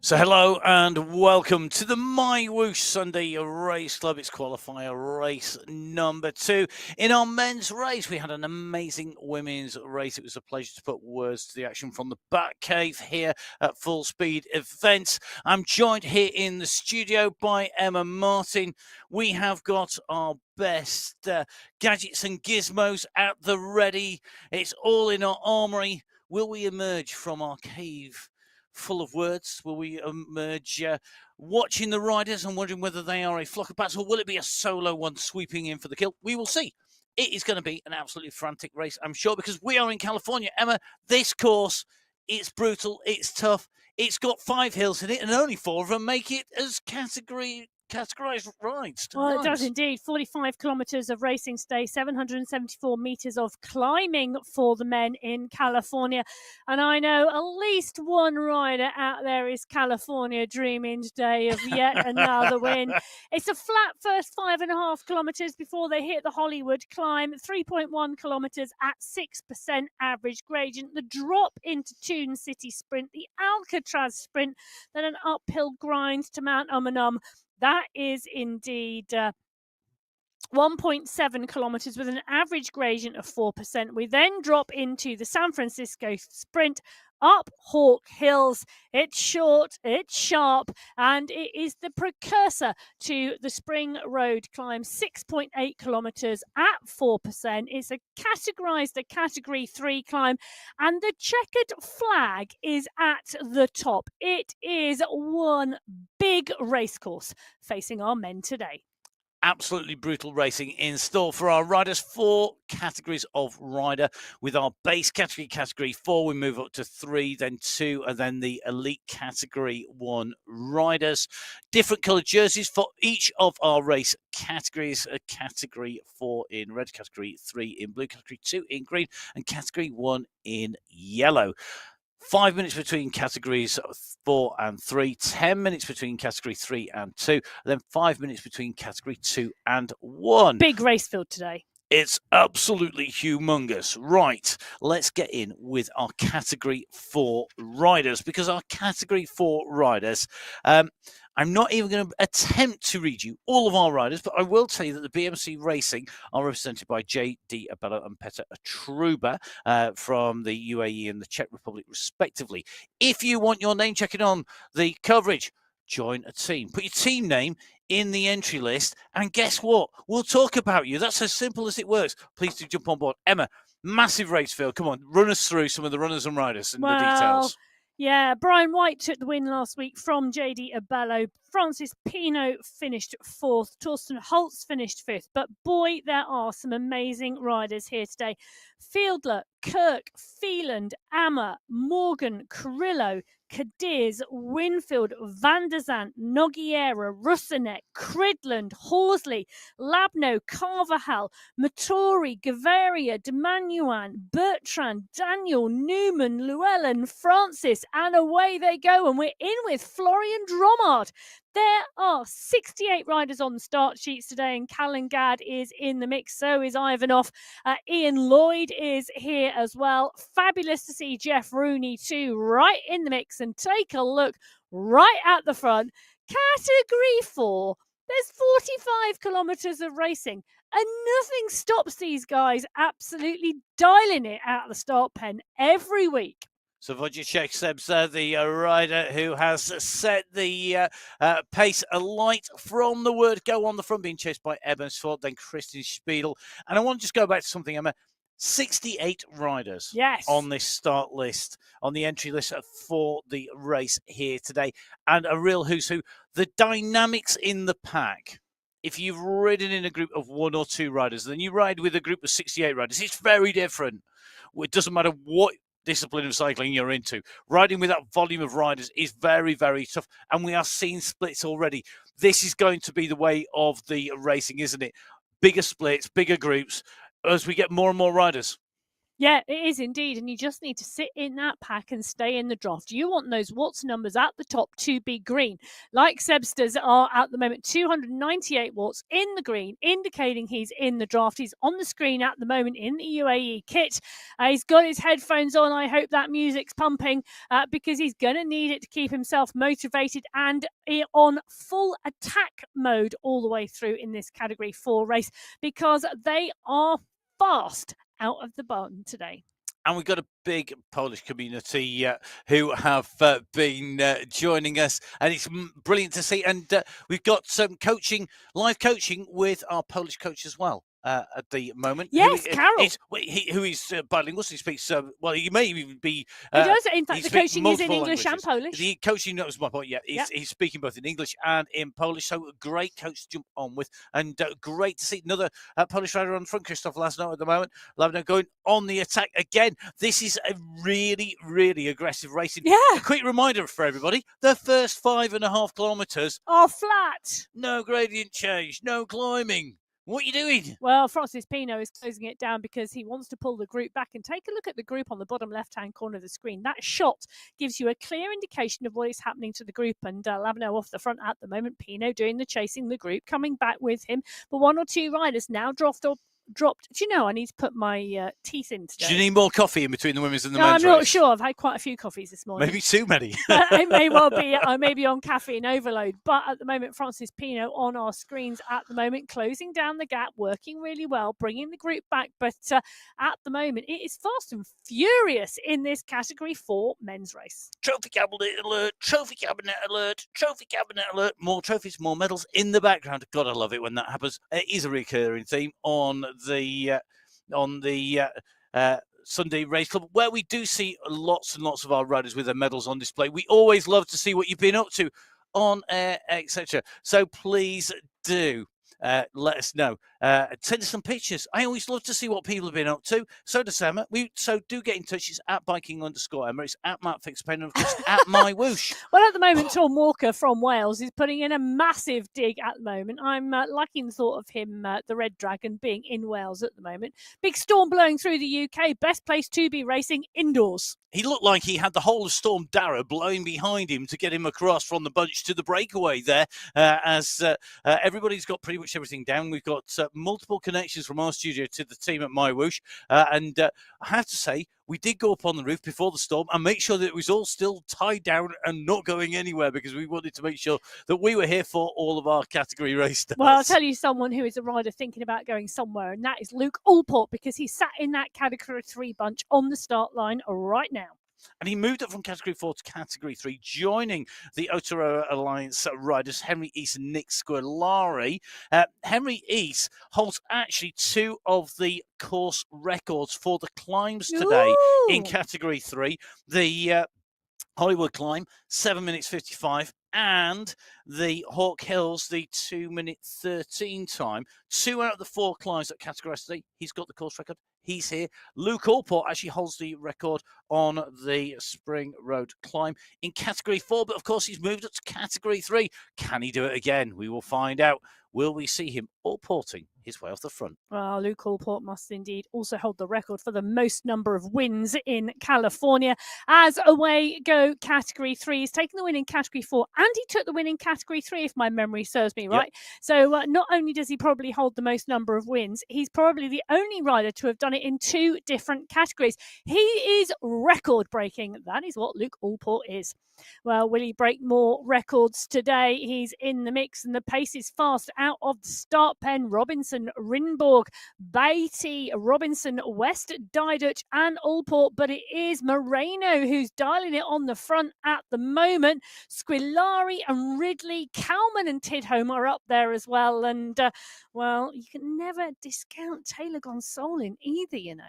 So hello and welcome to the MyWhoosh Sunday Race Club. It's qualifier race number 2. In our men's race, we had an amazing women's race. It was a pleasure to put words to the action from the Bat Cave here at Full Speed Events. I'm joined here in the studio by Emma Martin. We have got our best gadgets and gizmos at the ready. It's all in our armory. Will we emerge from our cave full of words? Will we emerge watching the riders and wondering whether they are a flock of bats, or will it be a solo one sweeping in for the kill? We will see. It is going to be an absolutely frantic race, I'm sure, because we are in California. Emma, this course, it's brutal, it's tough, it's got 5 hills in it, and only 4 of them make it as categorized rides. Well, it does indeed. 45 kilometres of racing today, 774 metres of climbing for the men in California. And I know at least one rider out there is California dreaming today of yet another win. It's a flat first 5.5 kilometres before they hit the Hollywood climb, 3.1 kilometres at 6% average gradient. The drop into Tune City Sprint, the Alcatraz Sprint, then an uphill grind to Mount Umunum. That is indeed 1.7 kilometres with an average gradient of 4%. We then drop into the San Francisco Sprint up Hawk Hills. It's short, it's sharp, and it is the precursor to the Spring Road climb, 6.8 kilometres at 4%. It's categorised a Category 3 climb, and the checkered flag is at the top. It is one big racecourse facing our men today. Absolutely brutal racing in store for our riders. 4 categories of rider. With our base category, Category 4, we move up to 3, then 2, and then the elite Category 1 riders. Different coloured jerseys for each of our race categories. Category 4 in red, Category 3 in blue, Category 2 in green, and Category 1 in yellow. 5 minutes between categories 4 and 3, 10 minutes between category 3 and 2, and then 5 minutes between category 2 and 1. Big race field today. It's absolutely humongous. Right, let's get in with our Category 4 riders, because our Category 4 riders, I'm not even going to attempt to read you all of our riders, but I will tell you that the BMC Racing are represented by J.D. Abello and Petr Truba from the UAE and the Czech Republic, respectively. If you want your name checking on the coverage, join a team. Put your team name in the entry list, and guess what? We'll talk about you. That's as simple as it works. Please do jump on board. Emma, massive race field. Come on, run us through some of the runners and riders and the details. Yeah, Brian White took the win last week from J.D. Abello. Francis Pino finished 4th. Torsten Holtz finished 5th. But boy, there are some amazing riders here today. Fiedler, Kirk, Phelan, Amma, Morgan, Carrillo, Cadiz, Winfield, Van der Zandt, Nogueira, Russanek, Cridland, Horsley, Labno, Carvajal, Mattori, Gaviria, Demanuan, Bertrand, Daniel, Newman, Llewellyn, Francis, and away they go. And we're in with Florian Dromard. There are 68 riders on the start sheets today, and Callan Gadd is in the mix. So is Ivanov. Ian Lloyd is here as well. Fabulous to see Jeff Rooney too, right in the mix. And take a look right at the front. Category 4. There's 45 kilometres of racing, and nothing stops these guys absolutely dialing it out of the start pen every week. So Wojciech Seb's the rider who has set the pace alight from the word go on the front, being chased by Evans Ford, then Christian Spiedel. And I want to just go back to something, Emma. 68 riders on this start list, on the entry list for the race here today. And a real who's who. The dynamics in the pack. If you've ridden in a group of 1 or 2 riders, then you ride with a group of 68 riders. It's very different. It doesn't matter what discipline of cycling you're into. Riding with that volume of riders is very, very tough, and we are seeing splits already. This is going to be the way of the racing, isn't it? Bigger splits, bigger groups, as we get more and more riders. Yeah, it is indeed. And you just need to sit in that pack and stay in the draft. You want those watts numbers at the top to be green. Like Sebster's are at the moment, 298 watts in the green, indicating he's in the draft. He's on the screen at the moment in the UAE kit. He's got his headphones on. I hope that music's pumping because he's going to need it to keep himself motivated and on full attack mode all the way through in this Category 4 race, because they are fast out of the barn today. And we've got a big Polish community who have been joining us, and it's brilliant to see. And we've got some live coaching with our Polish coach as well. At the moment, yes, Carol, who is bilingual. So he speaks. Well, he may even be. He does. In fact, the coaching is in English and Polish. The coaching, that was my point. Yeah, he's speaking both in English and in Polish. So a great coach to jump on with, and great to see another Polish rider on front. Krzysztof Lasno at the moment. Lavno going on the attack again. This is a really, really aggressive racing. Yeah. A quick reminder for everybody: the first 5.5 kilometres are flat. No gradient change. No climbing. What are you doing? Well, Francis Pino is closing it down because he wants to pull the group back. And take a look at the group on the bottom left-hand corner of the screen. That shot gives you a clear indication of what is happening to the group. And Lavno off the front at the moment. Pino doing the chasing the group, coming back with him. But one or two riders now dropped. Do you know I need to put my teeth in today? Do you need more coffee in between the women's and the men's I'm not race? sure. I've had quite a few coffees this morning. Maybe too many. It may well be. I may be on caffeine overload. But at the moment, Francis Pino on our screens at the moment, closing down the gap, working really well, bringing the group back. But at the moment, it is fast and furious in this Category 4 men's race. Trophy cabinet alert, trophy cabinet alert, trophy cabinet alert. More trophies, more medals in the background. Gotta love it when that happens. It is a recurring theme on the Sunday Race Club, where we do see lots and lots of our riders with their medals on display. We always love to see what you've been up to on air, etc. So please do let us know. Send us some pictures. I always love to see what people have been up to. So does Emma. So do get in touch. It's at biking_Emma. It's at Matt Fixpen, and of course at MyWhoosh. Well, at the moment, Tom Walker from Wales is putting in a massive dig at the moment. I'm liking the thought of him, the Red Dragon, being in Wales at the moment. Big storm blowing through the UK. Best place to be racing indoors. He looked like he had the whole of Storm Dara blowing behind him to get him across from the bunch to the breakaway there, as everybody's got pretty much everything down. We've got multiple connections from our studio to the team at MyWhoosh, and I have to say, we did go up on the roof before the storm and make sure that it was all still tied down and not going anywhere, because we wanted to make sure that we were here for all of our category race starts. Well, I'll tell you someone who is a rider thinking about going somewhere, and that is Luke Allport, because he's sat in that Category 3 bunch on the start line right now. And he moved up from Category 4 to Category 3, joining the Aotearoa Alliance riders Henry East and Nick Squilari. Henry East holds actually 2 of the course records for the climbs today in Category 3. The Hollywood climb, 7 minutes 55, and the Hawk Hills, the 2 minute 13 time. 2 out of the 4 climbs that categorized today. He's got the course record. He's here. Luke Allport actually holds the record on the Spring Road climb in Category 4, but of course he's moved up to Category 3. Can he do it again? We will find out. Will we see him Allporting his way off the front? Well, Luke Allport must indeed also hold the record for the most number of wins in California. As away go Category 3. He's taken the win in Category 4, and he took the win in Category 3, if my memory serves me right. Yep. So not only does he probably hold the most number of wins, he's probably the only rider to have done it in 2 different categories. He is record-breaking. That is what Luke Allport is. Well, will he break more records today? He's in the mix, and the pace is fast out of the start pen. Robinson, Rinborg, Beatty, Robinson, West, Diduch, and Allport. But it is Moreno who's dialing it on the front at the moment. Squilari and Ridley, Kalman and Tidholm are up there as well. And, well, you can never discount Taylor Gonsolin either, you know.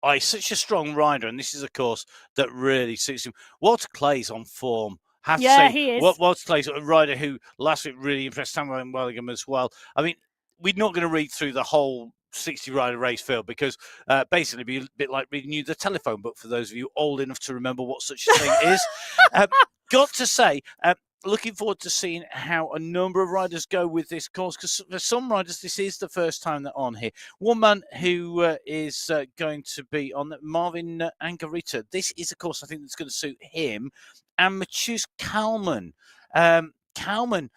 Oh, he's such a strong rider, and this is a course that really suits him. Walter Clay's on form. Have to say, he is. Walter Clay's a rider who last week really impressed Samuel Wellingham as well. I mean, we're not going to read through the whole 60-rider race field, because basically it'd be a bit like reading you the telephone book for those of you old enough to remember what such a thing is. Got to say, looking forward to seeing how a number of riders go with this course, because for some riders, this is the first time they're on here. One man who is going to be on, Marvin Angarita. This is a course I think that's going to suit him. And MyWhoosh Kalman. Kalman,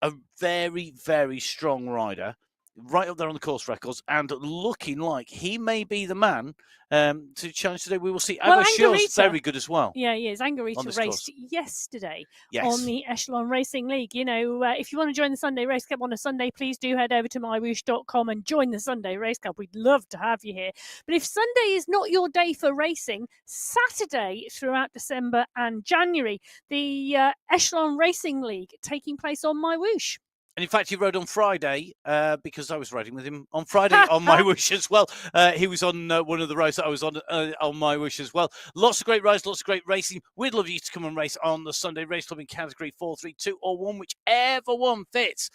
a very, very strong rider, right up there on the course records, and looking like he may be the man to challenge today. We will see. Well, Angarita's very good as well. Yeah, he is. on Angarita this raced course. yesterday Yes. on the Echelon Racing League. You know, if you want to join the Sunday Race Cup on a Sunday, please do head over to MyWhoosh.com and join the Sunday Race Cup. We'd love to have you here. But if Sunday is not your day for racing, Saturday throughout December and January, the Echelon Racing League taking place on MyWhoosh. And in fact, he rode on Friday because I was riding with him on Friday on MyWhoosh as well. He was on one of the rides that I was on MyWhoosh as well. Lots of great rides, lots of great racing. We'd love you to come and race on the Sunday Race Club in category 4, 3, 2 or 1, whichever one fits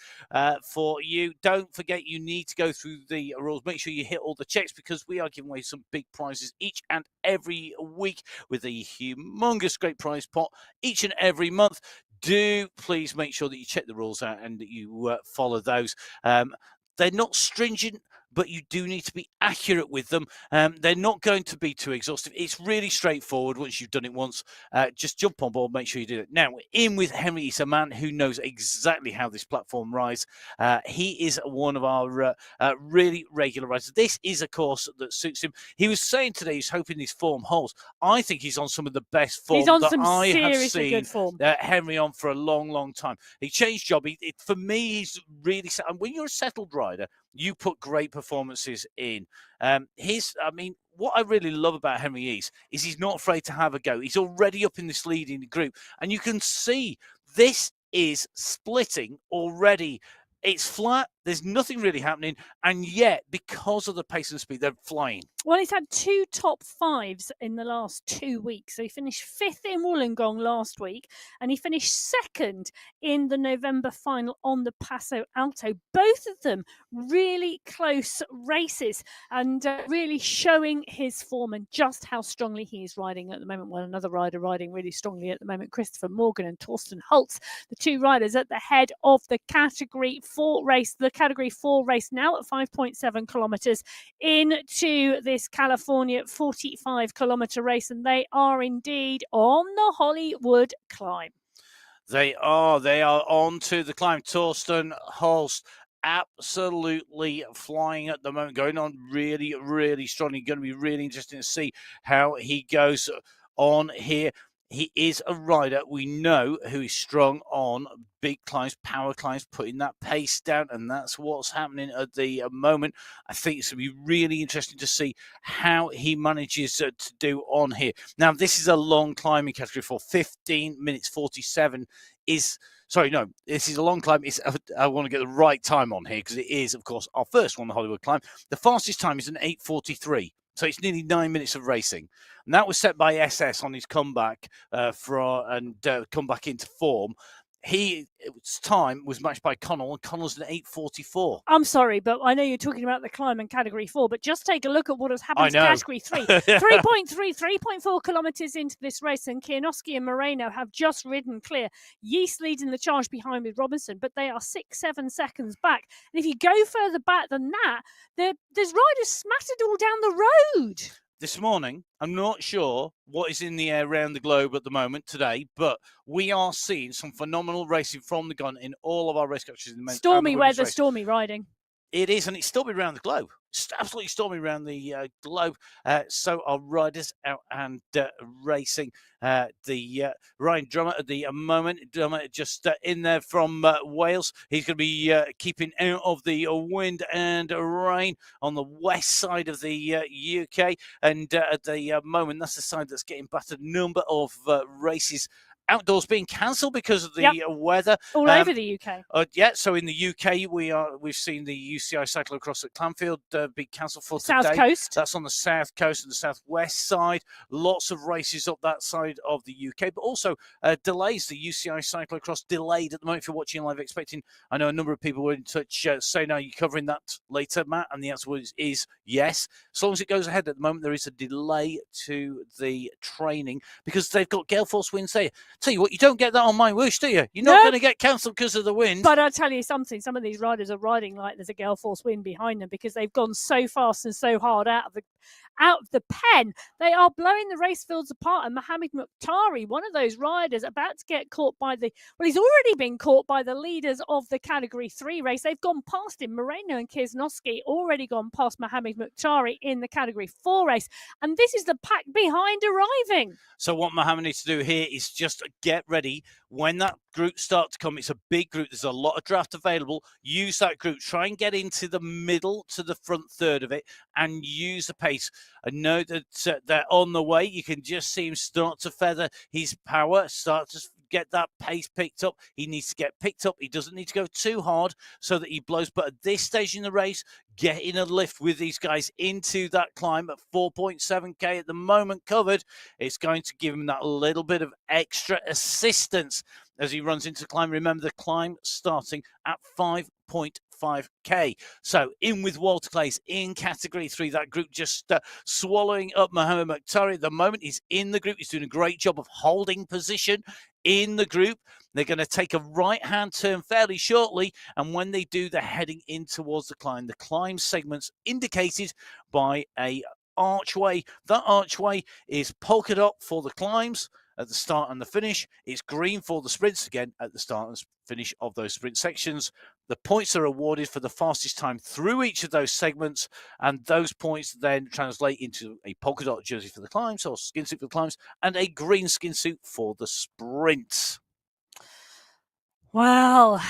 for you. Don't forget, you need to go through the rules. Make sure you hit all the checks, because we are giving away some big prizes each and every week with a humongous great prize pot each and every month. Do please make sure that you check the rules out and that you follow those. They're not stringent, but you do need to be accurate with them. They're not going to be too exhaustive. It's really straightforward once you've done it once. Just jump on board, make sure you do it. Now, in with Henry, he's a man who knows exactly how this platform rides. He is one of our really regular riders. This is a course that suits him. He was saying today he's hoping his form holds. I think he's on some of the best form that I have seen good form. Henry on for a long, long time. He changed job. For me, he's really... And when you're a settled rider, you put great performances in. What I really love about Henry East is he's not afraid to have a go. He's already up in this leading group, and you can see this is splitting already. It's flat. There's nothing really happening, and yet, because of the pace and speed, they're flying. Well, he's had 2 top 5s in the last 2 weeks. So he finished 5th in Wollongong last week, and he finished 2nd in the November final on the Paso Alto. Both of them really close races, and really showing his form and just how strongly he is riding at the moment. Well, another rider riding really strongly at the moment, Christopher Morgan and Torsten Holtz, the 2 riders at the head of the Category 4 race. The Category 4 race now at 5.7 kilometres into this California 45-kilometre race, and they are indeed on the Hollywood climb. They are on to the climb. Torsten Holst absolutely flying at the moment, going on really, really strongly. Going to be really interesting to see how he goes on here. He is a rider we know who is strong on big climbs, power climbs, putting that pace down, and that's what's happening at the moment. I think it's going to be really interesting to see how he manages to do on here. Now, this is a long climbing category for 15 minutes 47 is... Sorry, no, this is a long climb. I want to get the right time on here because it is, of course, our first one, the Hollywood climb. The fastest time is an 8:43. So it's nearly 9 minutes of racing. And that was set by SS on his comeback comeback into form. His time was matched by Connell, and Connell's an 8:44. I'm sorry, but I know you're talking about the climb in Category 4, but just take a look at what has happened to Category 3. 3.4 kilometres into this race, and Kianowski and Moreno have just ridden clear. Yeast leading the charge behind with Robinson, but they are 6-7 seconds back. And if you go further back than that, there's riders smattered all down the road. This morning, I'm not sure what is in the air around the globe at the moment today, but we are seeing some phenomenal racing from the gun in all of our race coaches. Stormy weather, stormy riding. It is, and it's stormy around the globe. It's absolutely stormy around the globe. So our riders out and racing. Ryan Drummer at the moment. Drummer just in there from Wales. He's going to be keeping out of the wind and rain on the west side of the UK. And at the moment, that's the side that's getting battered. Number of races outdoors being cancelled because of the weather all over the UK. So in the UK we've seen the UCI cyclocross at Clanfield be cancelled for South today. Coast. That's on the south coast and the southwest side. Lots of races up that side of the UK, but also delays. The UCI cyclocross delayed at the moment. If you're watching live, expecting, I know a number of people were in touch saying, "Are you covering that later, Matt?" And the answer is yes. As long as it goes ahead at the moment, there is a delay to the training because they've got gale force winds there. Tell you what, you don't get that on MyWhoosh, do you? You're not No. going to get cancelled because of the wind. But I'll tell you something, some of these riders are riding like there's a gale force wind behind them because they've gone so fast and so hard out of the pen. They are blowing the race fields apart. And Mohamed Mukhtari, one of those riders, about to get caught by he's already been caught by the leaders of the Category 3 race. They've gone past him. Moreno and Kiesnowski already gone past Mohamed Mukhtari in the Category 4 race. And this is the pack behind arriving. So what Mohamed needs to do here is just get ready. When that group starts to come, it's a big group. There's a lot of draft available. Use that group. Try and get into the middle to the front third of it and use the pace. I know that they're on the way. You can just see him start to feather his power, start to get that pace picked up. He needs to get picked up. He doesn't need to go too hard so that he blows. But at this stage in the race, get in a lift with these guys into that climb at 4.7k at the moment covered. It's going to give him that little bit of extra assistance as he runs into the climb. Remember, the climb starting at 5.5k. So in with Walter Clays in Category 3. That group just swallowing up Mohamed Mukhtari at the moment. He's in the group. He's doing a great job of holding position in the group. They're going to take a right-hand turn fairly shortly, and when they do, they're heading in towards the climb. The climb segment's indicated by a archway. That archway is polka dot for the climbs at the start and the finish. It's green for the sprints, again, at the start and finish of those sprint sections. The points are awarded for the fastest time through each of those segments, and those points then translate into a polka dot jersey for the climbs, or skin suit for the climbs, and a green skin suit for the sprints. Well,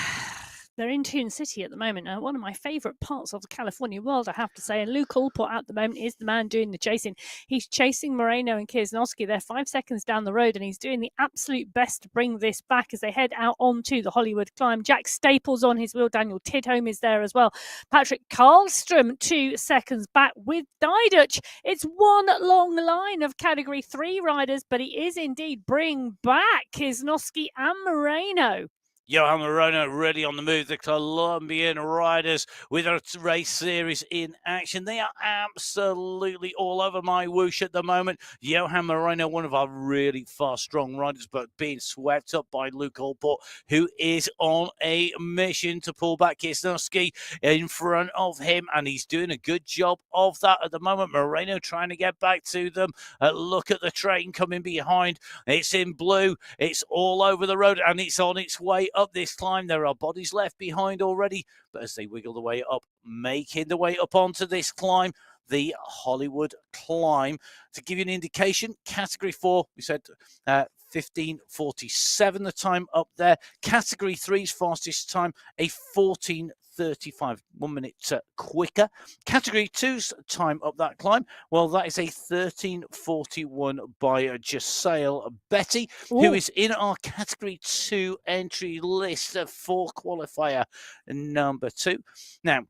they're in Toon City at the moment. One of my favourite parts of the California world, I have to say. And Luke Allport at the moment is the man doing the chasing. He's chasing Moreno and Kiesnowski. They're 5 seconds down the road, and he's doing the absolute best to bring this back as they head out onto the Hollywood climb. Jack Staples on his wheel. Daniel Tidholm is there as well. Patrick Karlstrom 2 seconds back with Diduch. It's one long line of Category 3 riders, but he is indeed bringing back Kiesnowski and Moreno. Johan Moreno ready on the move. The Colombian riders with a race series in action. They are absolutely all over MyWhoosh at the moment. Johan Moreno, one of our really fast, strong riders, but being swept up by Luke Allport, who is on a mission to pull back Kiesnowski in front of him, and he's doing a good job of that at the moment. Moreno trying to get back to them. Look at the train coming behind. It's in blue. It's all over the road, and it's on its way up this climb. There are bodies left behind already, but as they wiggle the way up, making the way up onto this climb, the Hollywood climb. To give you an indication, Category 4, we said 15:47 the time up there. Category 3's fastest time, a 14:35, 1 minute quicker. Category 2's time up that climb, well, that is a 13:41 by Giselle Betty, who is in our Category 2 entry list for qualifier number 2. Now,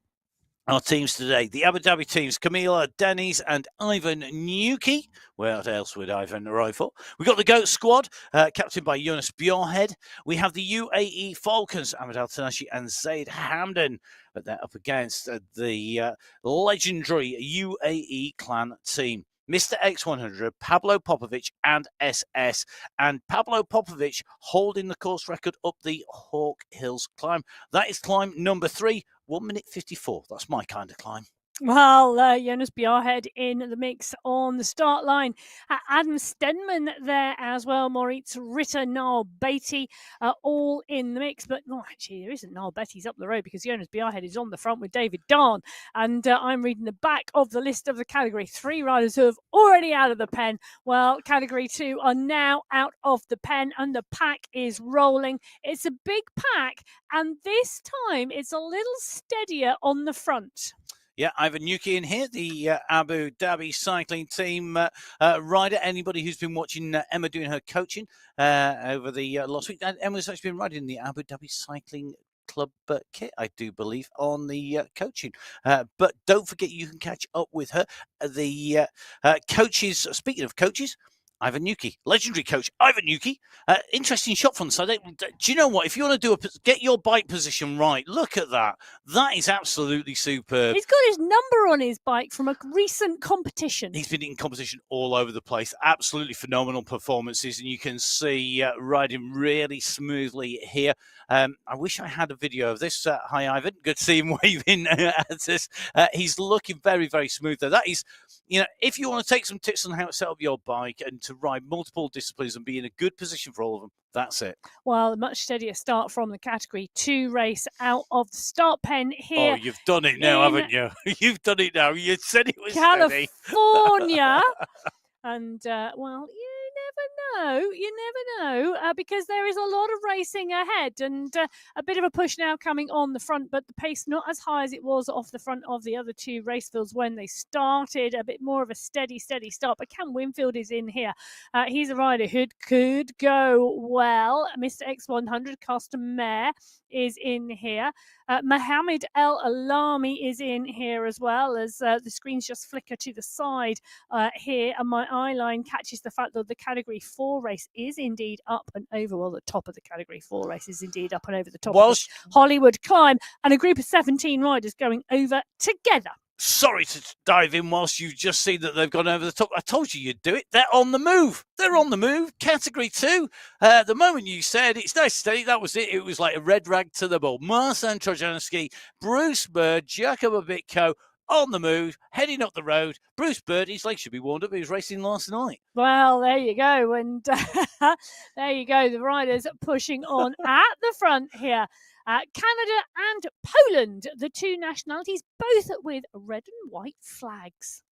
our teams today, the Abu Dhabi teams, Camila Dennis and Ivan Nuki. Where else would Ivan arrive for? We've got the GOAT squad, captained by Jonas Bjorhead. We have the UAE Falcons, Ahmed Al Tanashi and Zaid Hamdan. But they're up against the legendary UAE clan team. Mr. X100, Pablo Popovic and SS. And Pablo Popovic holding the course record up the Hawk Hills climb. That is climb number 3, 1 minute 54. That's my kind of climb. Well, Jonas Bjarhed in the mix on the start line. Adam Stenman there as well. Moritz Ritter, Niall Beatty, all in the mix. But no, actually, there isn't Niall Beatty's up the road because Jonas Bjarhed is on the front with David Darn. And I'm reading the back of the list of the Category 3 riders who have already out of the pen. Well, Category 2 are now out of the pen and the pack is rolling. It's a big pack, and this time it's a little steadier on the front. Yeah, Ivan Nuki in here, the Abu Dhabi cycling team rider. Anybody who's been watching Emma doing her coaching over the last week, Emma's actually been riding the Abu Dhabi Cycling Club kit, I do believe, on the coaching. But don't forget, you can catch up with her. The coaches, speaking of coaches, Ivan Yuki, legendary coach Ivan Yuki. Interesting shot from the side. Do you know what? If you want to get your bike position right, look at that. That is absolutely superb. He's got his number on his bike from a recent competition. He's been in competition all over the place. Absolutely phenomenal performances, and you can see riding really smoothly here. I wish I had a video of this. Hi, Ivan. Good to see him waving at us. He's looking very, very smooth there. That is, if you want to take some tips on how to set up your bike and to ride multiple disciplines and be in a good position for all of them, that's it. Well, a much steadier start from the Category 2 race out of the start pen here. Oh, you've done it now, haven't you? You've done it now. You said it was California. steady. And, well, you never know, because there is a lot of racing ahead and a bit of a push now coming on the front, but the pace not as high as it was off the front of the other two race fields when they started. A bit more of a steady start, but Cam Winfield is in here. He's a rider who could go well. Mr. X100, Custom Mare, is in here. Mohammed El Alami is in here as well, as the screens just flicker to the side here, and my eye line catches the fact that the Category 4 race is indeed up and over. Well, the top of the Category 4 race is indeed up and over the top of the Hollywood Climb, and a group of 17 riders going over together. Sorry to dive in whilst you've just seen that they've gone over the top. I told you you'd do it. They're on the move. They're on the move. Category 2. The moment you said it's nice and steady, that was it. It was like a red rag to the bull. Marcin Trojanski, Bruce Bird, Giacomo Bitco on the move, heading up the road. Bruce Bird, his legs should be warmed up. He was racing last night. Well, there you go. And there you go. The riders pushing on at the front here. Canada and Poland, the two nationalities, both with red and white flags.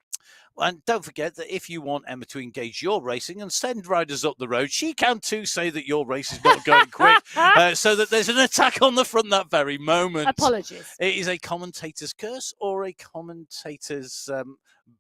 And don't forget that if you want Emma to engage your racing and send riders up the road, she can too say that your race is not going quick, so that there's an attack on the front that very moment. Apologies. It is a commentator's curse or a commentator's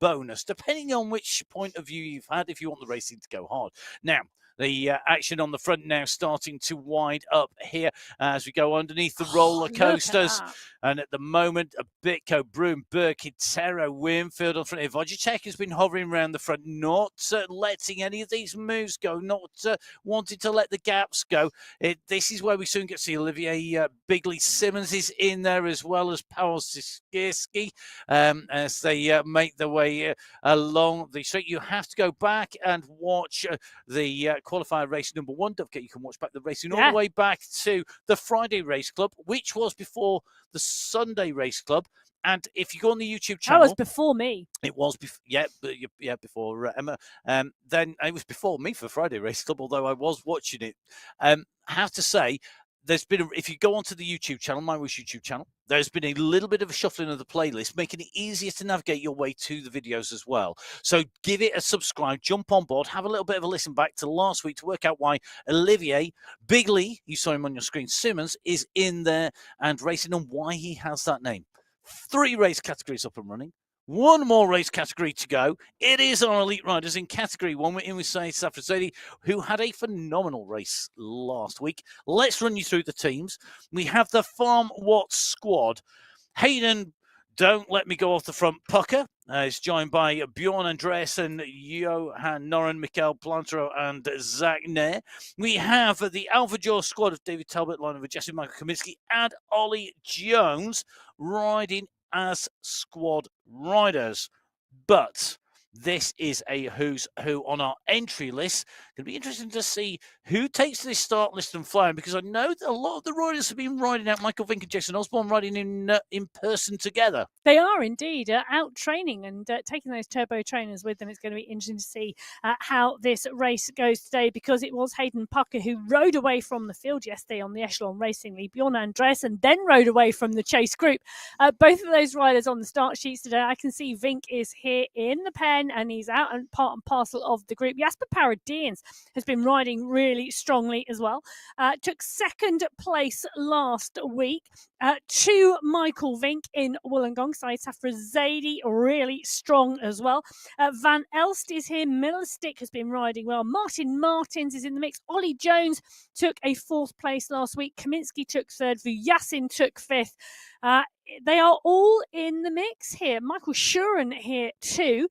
bonus, depending on which point of view you've had, if you want the racing to go hard. Now, the action on the front now starting to wind up here as we go underneath the roller coasters. And at the moment, a Bitco, Broom, Burke, Tero, Winfield on front. Ivojicek has been hovering around the front, not letting any of these moves go, not wanting to let the gaps go. This is where we soon get to see Olivier Bigley Simmons is in there, as well as Paweł Sikierski, as they make their way along the straight. You have to go back and watch the qualifier race number 1. Don't forget, you can watch back the racing all the way back to the Friday Race Club, which was before the Sunday Race Club. And if you go on the YouTube channel, that was before me. It was before Emma. Then it was before me for Friday Race Club, although I was watching it. I have to say, there's been if you go onto the YouTube channel, MyWhoosh YouTube channel, there's been a little bit of a shuffling of the playlist, making it easier to navigate your way to the videos as well. So give it a subscribe, jump on board, have a little bit of a listen back to last week to work out why Olivier Bigley, you saw him on your screen, Simmons, is in there and racing, and why he has that name. 3 race categories up and running. 1 more race category to go. It is our elite riders in category 1. We're in with Saeed Safrazadi, who had a phenomenal race last week. Let's run you through the teams. We have the Farm Watts squad. Hayden, don't let me go off the front pucker. Is joined by Bjorn Andreasen, Johan Noren, Mikael Plantero, and Zach Nair. We have the Alpha Jaw squad of David Talbot, line of Jesse Michael Kaminsky, and Ollie Jones riding as squad riders. But this is a who's who on our entry list. Going to be interesting to see who takes this start list and flying, because I know that a lot of the riders have been riding out. Michael Vink and Jason Osborne riding in person together. They are indeed out training and taking those turbo trainers with them. It's going to be interesting to see how this race goes today, because it was Hayden Pucker who rode away from the field yesterday on the Echelon Racing League. Bjorn Andreasen then rode away from the chase group. Both of those riders on the start sheets today. I can see Vink is here in the pen and he's out and part and parcel of the group. Jasper Paradians has been riding really strongly as well. Took 2nd place last week to Michael Vink in Wollongong. Saeed Safrazadi really strong as well. Van Elst is here. Millerstick has been riding well. Martin Martins is in the mix. Ollie Jones took a 4th place last week. Kaminsky took 3rd. Vujasin took 5th. they are all in the mix here. Michael Shuren here too.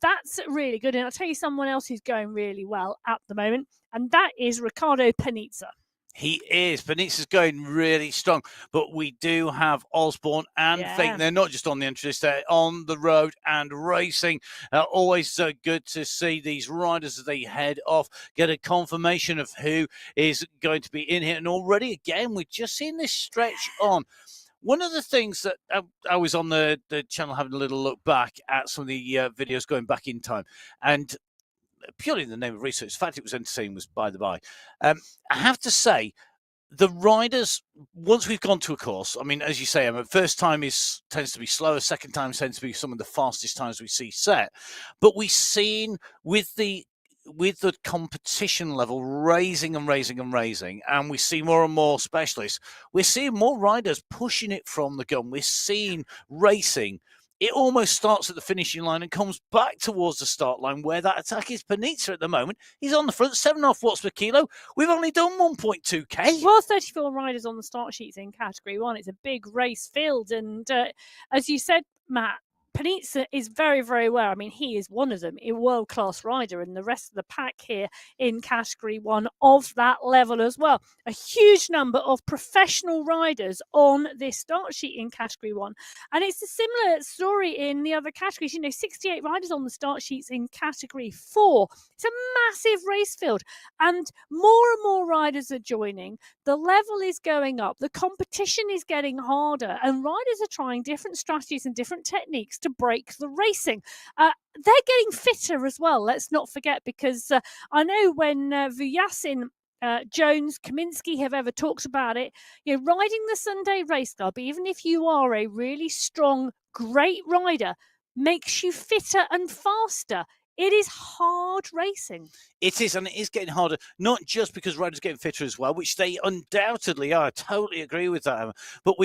That's really good. And I'll tell you someone else who's going really well at the moment, and that is Riccardo Panizza. He is. Panizza's going really strong, but we do have Osborne and Fink. They're not just on the entries, they're on the road and racing. Always good to see these riders as they head off, get a confirmation of who is going to be in here. And already, again, we've just seen this stretch on. One of the things that I was on the channel having a little look back at some of the videos going back in time, and purely in the name of research, the fact it was entertaining was by the by. I have to say, the riders, once we've gone to a course, I mean, as you say, first time tends to be slower, second time tends to be some of the fastest times we see set. But we've seen with the competition level raising and raising and raising, and we see more and more specialists, we're seeing more riders pushing it from the gun. We're seeing racing. It almost starts at the finishing line and comes back towards the start line where that attack is. Panizza at the moment, he's on the front, 7.5 watts per kilo. We've only done 1.2k. Well, 34 riders on the start sheets in Category 1. It's a big race field. And as you said, Matt, Panizza is very, very well. I mean, he is one of them, a world-class rider, and the rest of the pack here in Category 1 of that level as well. A huge number of professional riders on this start sheet in Category 1. And it's a similar story in the other categories. 68 riders on the start sheets in Category 4. It's a massive race field, and more riders are joining. The level is going up. The competition is getting harder, and riders are trying different strategies and different techniques to break the racing. They're getting fitter as well, let's not forget, because I know when Vujasin, Jones, Kaminsky have ever talked about it, riding the Sunday Race Club, even if you are a really strong, great rider, makes you fitter and faster. It is hard racing. It is, and it is getting harder, not just because riders are getting fitter as well, which they undoubtedly are. I totally agree with that. But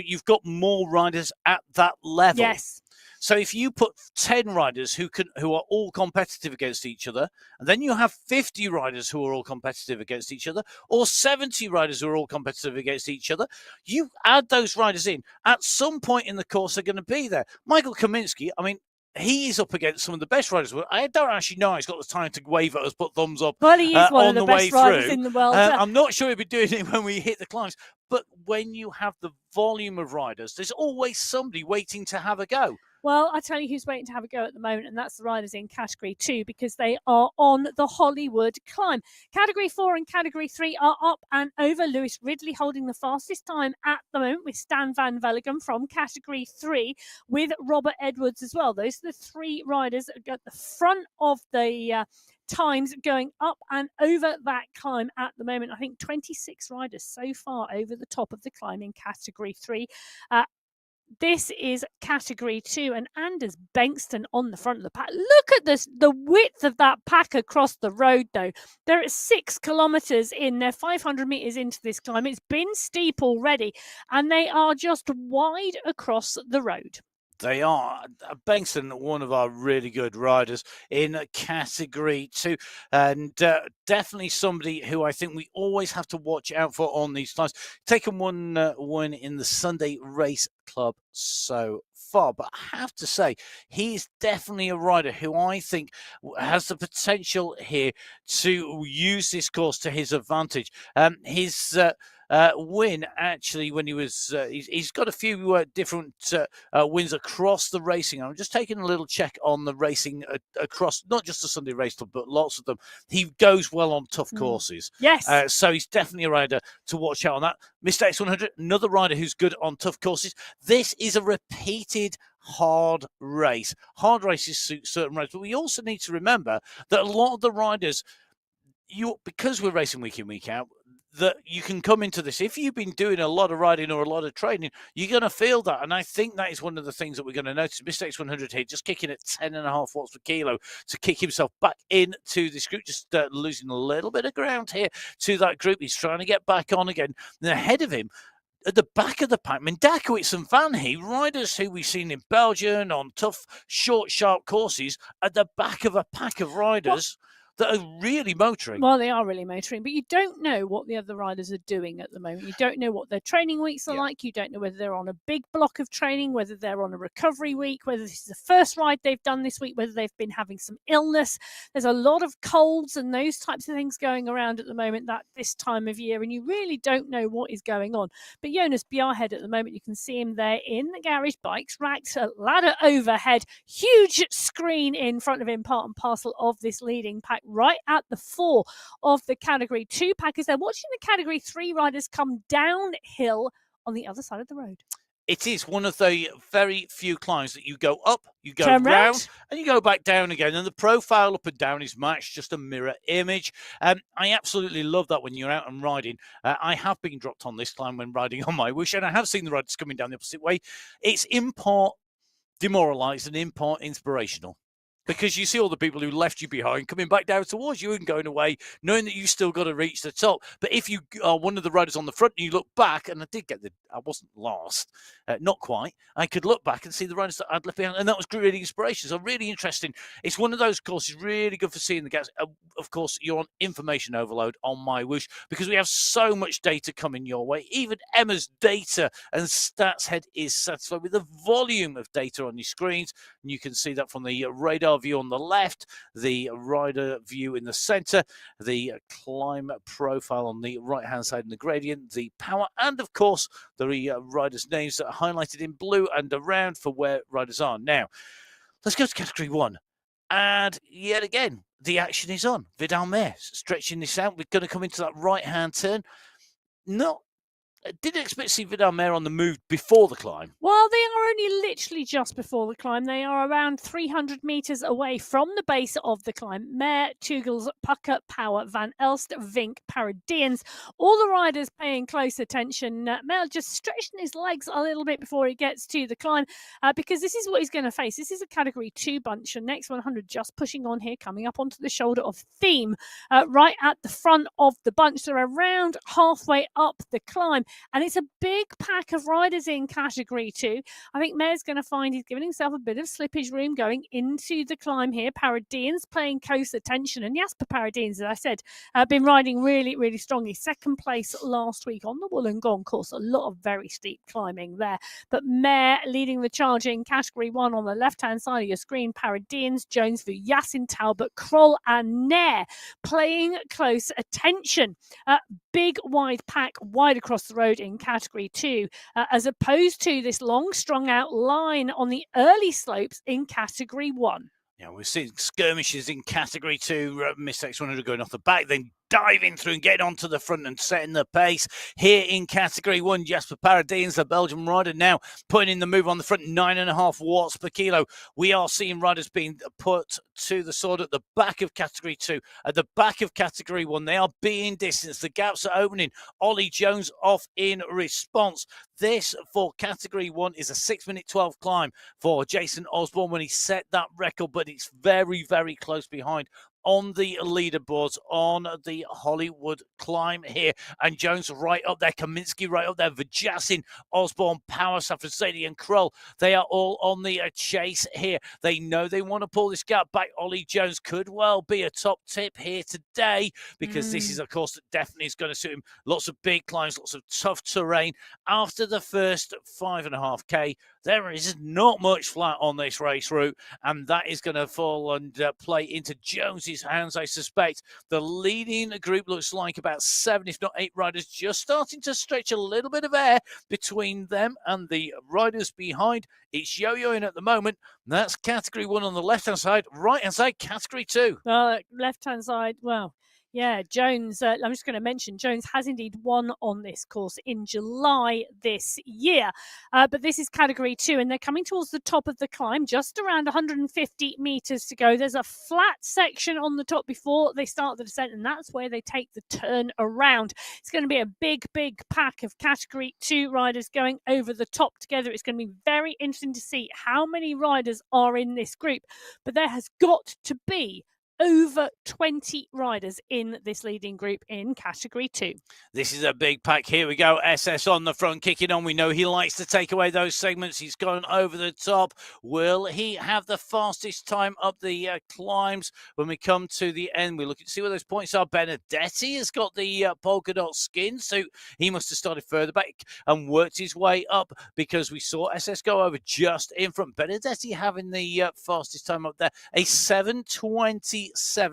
you've got more riders at that level. Yes. So if you put 10 riders who are all competitive against each other, and then you have 50 riders who are all competitive against each other, or 70 riders who are all competitive against each other, you add those riders in. At some point in the course, they're going to be there. Michael Kaminsky, I mean, he is up against some of the best riders. I don't actually know he's got the time to wave at us, put thumbs up. Well, he is one on of the best riders in the world. I'm not sure he'll be doing it when we hit the climbs. But when you have the volume of riders, there's always somebody waiting to have a go. Well, I tell you who's waiting to have a go at the moment, and that's the riders in Category 2, because they are on the Hollywood climb. Category 4 and Category 3 are up and over. Lewis Ridley holding the fastest time at the moment with Stan Van Velligem from Category 3 with Robert Edwards as well. Those are the three riders at the front of the times going up and over that climb at the moment. I think 26 riders so far over the top of the climb in Category 3. This is Category 2, and Anders Bengtsson on the front of the pack. Look at this, the width of that pack across the road, though. They're at 6 kilometres in. They're 500 metres into this climb. It's been steep already, and they are just wide across the road. They are. Bengtsson, one of our really good riders in Category 2, and definitely somebody who I think we always have to watch out for on these times. Taken one win in the Sunday Race Club so far, but I have to say he's definitely a rider who I think has the potential here to use this course to his advantage. His win actually when he was he's got a few different wins across the racing. I'm just taking a little check on the racing across not just the Sunday Race Club but lots of them. He goes well on tough courses. Yes. So he's definitely a rider to watch out on that. Mr. X100, another rider who's good on tough courses. This is a repeated hard race. Hard races suit certain riders, but we also need to remember that a lot of the riders, because we're racing week in, week out, that you can come into this. If you've been doing a lot of riding or a lot of training, you're going to feel that. And I think that is one of the things that we're going to notice. Mr. X100 here, just kicking at 10.5 watts per kilo to kick himself back into this group, just losing a little bit of ground here to that group. He's trying to get back on again. And ahead of him, at the back of the pack, Mendakowicz and Van He, riders who we've seen in Belgium on tough, short, sharp courses, at the back of a pack of riders that are really motoring. Well, they are really motoring, but you don't know what the other riders are doing at the moment. You don't know what their training weeks are like. You don't know whether they're on a big block of training, whether they're on a recovery week, whether this is the first ride they've done this week, whether they've been having some illness. There's a lot of colds and those types of things going around at the moment that this time of year, and you really don't know what is going on. But Jonas Bjarhed at the moment, you can see him there in the garage, bikes racked, a ladder overhead, huge screen in front of him, part and parcel of this leading pack, right at the fore of the Category 2 packers. They're watching the Category 3 riders come downhill on the other side of the road. It is one of the very few climbs that you go up, you go Turn round, and you go back down again. And the profile up and down is matched, just a mirror image. I absolutely love that when you're out and riding. I have been dropped on this climb when riding on MyWhoosh, and I have seen the riders coming down the opposite way. It's in part demoralised and in part inspirational, because you see all the people who left you behind coming back down towards you and going away, knowing that you still got to reach the top. But if you are one of the riders on the front and you look back, and I wasn't lost, not quite. I could look back and see the riders that I'd left behind, and that was really inspiration. So really interesting. It's one of those courses really good for seeing the gaps. Of course, you're on information overload on MyWhoosh because we have so much data coming your way. Even Emma's data and stats head is satisfied with the volume of data on your screens, and you can see that from the radar view on the left, the rider view in the center, the climb profile on the right hand side in the gradient, the power, and of course the riders' names that are highlighted in blue and around for where riders are. Now, let's go to Category 1. And yet again, the action is on. Vidal Mare stretching this out. We're going to come into that right-hand turn. I didn't expect to see Vidal Mare on the move before the climb. Well, they are only literally just before the climb. They are around 300 metres away from the base of the climb. Mare, Tugels, Pucker, Power, Van Elst, Vink, Paradians, all the riders paying close attention. Mare just stretching his legs a little bit before he gets to the climb because this is what he's going to face. This is a Category 2 bunch, and next 100 just pushing on here, coming up onto the shoulder of Theme, right at the front of the bunch. They're around halfway up the climb. And it's a big pack of riders in Category 2. I think Mare's going to find he's giving himself a bit of slippage room going into the climb here. Paradians playing close attention. And Jasper Paradians, as I said, been riding really, really strongly. Second place last week on the Wollongong course. A lot of very steep climbing there. But Mare leading the charge in Category 1 on the left-hand side of your screen. Paradians, Jones, Vu, Yassin, Talbot, Kroll and Nair playing close attention. Big, wide pack, wide across the road in Category 2, as opposed to this long, strung-out line on the early slopes in Category 1. Yeah, we're seeing skirmishes in Category 2, Miss X100 going off the back, then diving through and getting onto the front and setting the pace. Here in Category 1, Jasper Paradians, the Belgian rider, now putting in the move on the front, 9.5 watts per kilo. We are seeing riders being put to the sword at the back of Category 2. At the back of Category 1, they are being distanced. The gaps are opening. Ollie Jones off in response. This for Category 1 is a 6-minute 12 climb for Jason Osborne when he set that record, but it's very, very close behind on the leaderboards on the Hollywood climb here. And Jones right up there, Kaminsky right up there, Vajassin, Osborne, Power, Safrazadi and Kroll. They are all on the chase here. They know they want to pull this gap back. Ollie Jones could well be a top tip here today because this is a course that definitely is going to suit him. Lots of big climbs, lots of tough terrain. After the first 5.5K, there is not much flat on this race route, and that is going to fall and play into Jones's hands, I suspect. The leading group looks like about 7, if not 8 riders, just starting to stretch a little bit of air between them and the riders behind. It's yo-yoing at the moment. That's Category 1 on the left-hand side. Right-hand side, Category 2. Left-hand side, well, yeah, Jones, I'm just going to mention, Jones has indeed won on this course in July this year. But this is Category 2, and they're coming towards the top of the climb, just around 150 metres to go. There's a flat section on the top before they start the descent, and that's where they take the turn around. It's going to be a big, big pack of Category 2 riders going over the top together. It's going to be very interesting to see how many riders are in this group. But there has got to be over 20 riders in this leading group in Category 2. This is a big pack. Here we go. SS on the front, kicking on. We know he likes to take away those segments. He's gone over the top. Will he have the fastest time up the climbs when we come to the end? We look at see where those points are. Benedetti has got the polka dot skin suit. He must have started further back and worked his way up because we saw SS go over just in front. Benedetti having the fastest time up there, a 7:27.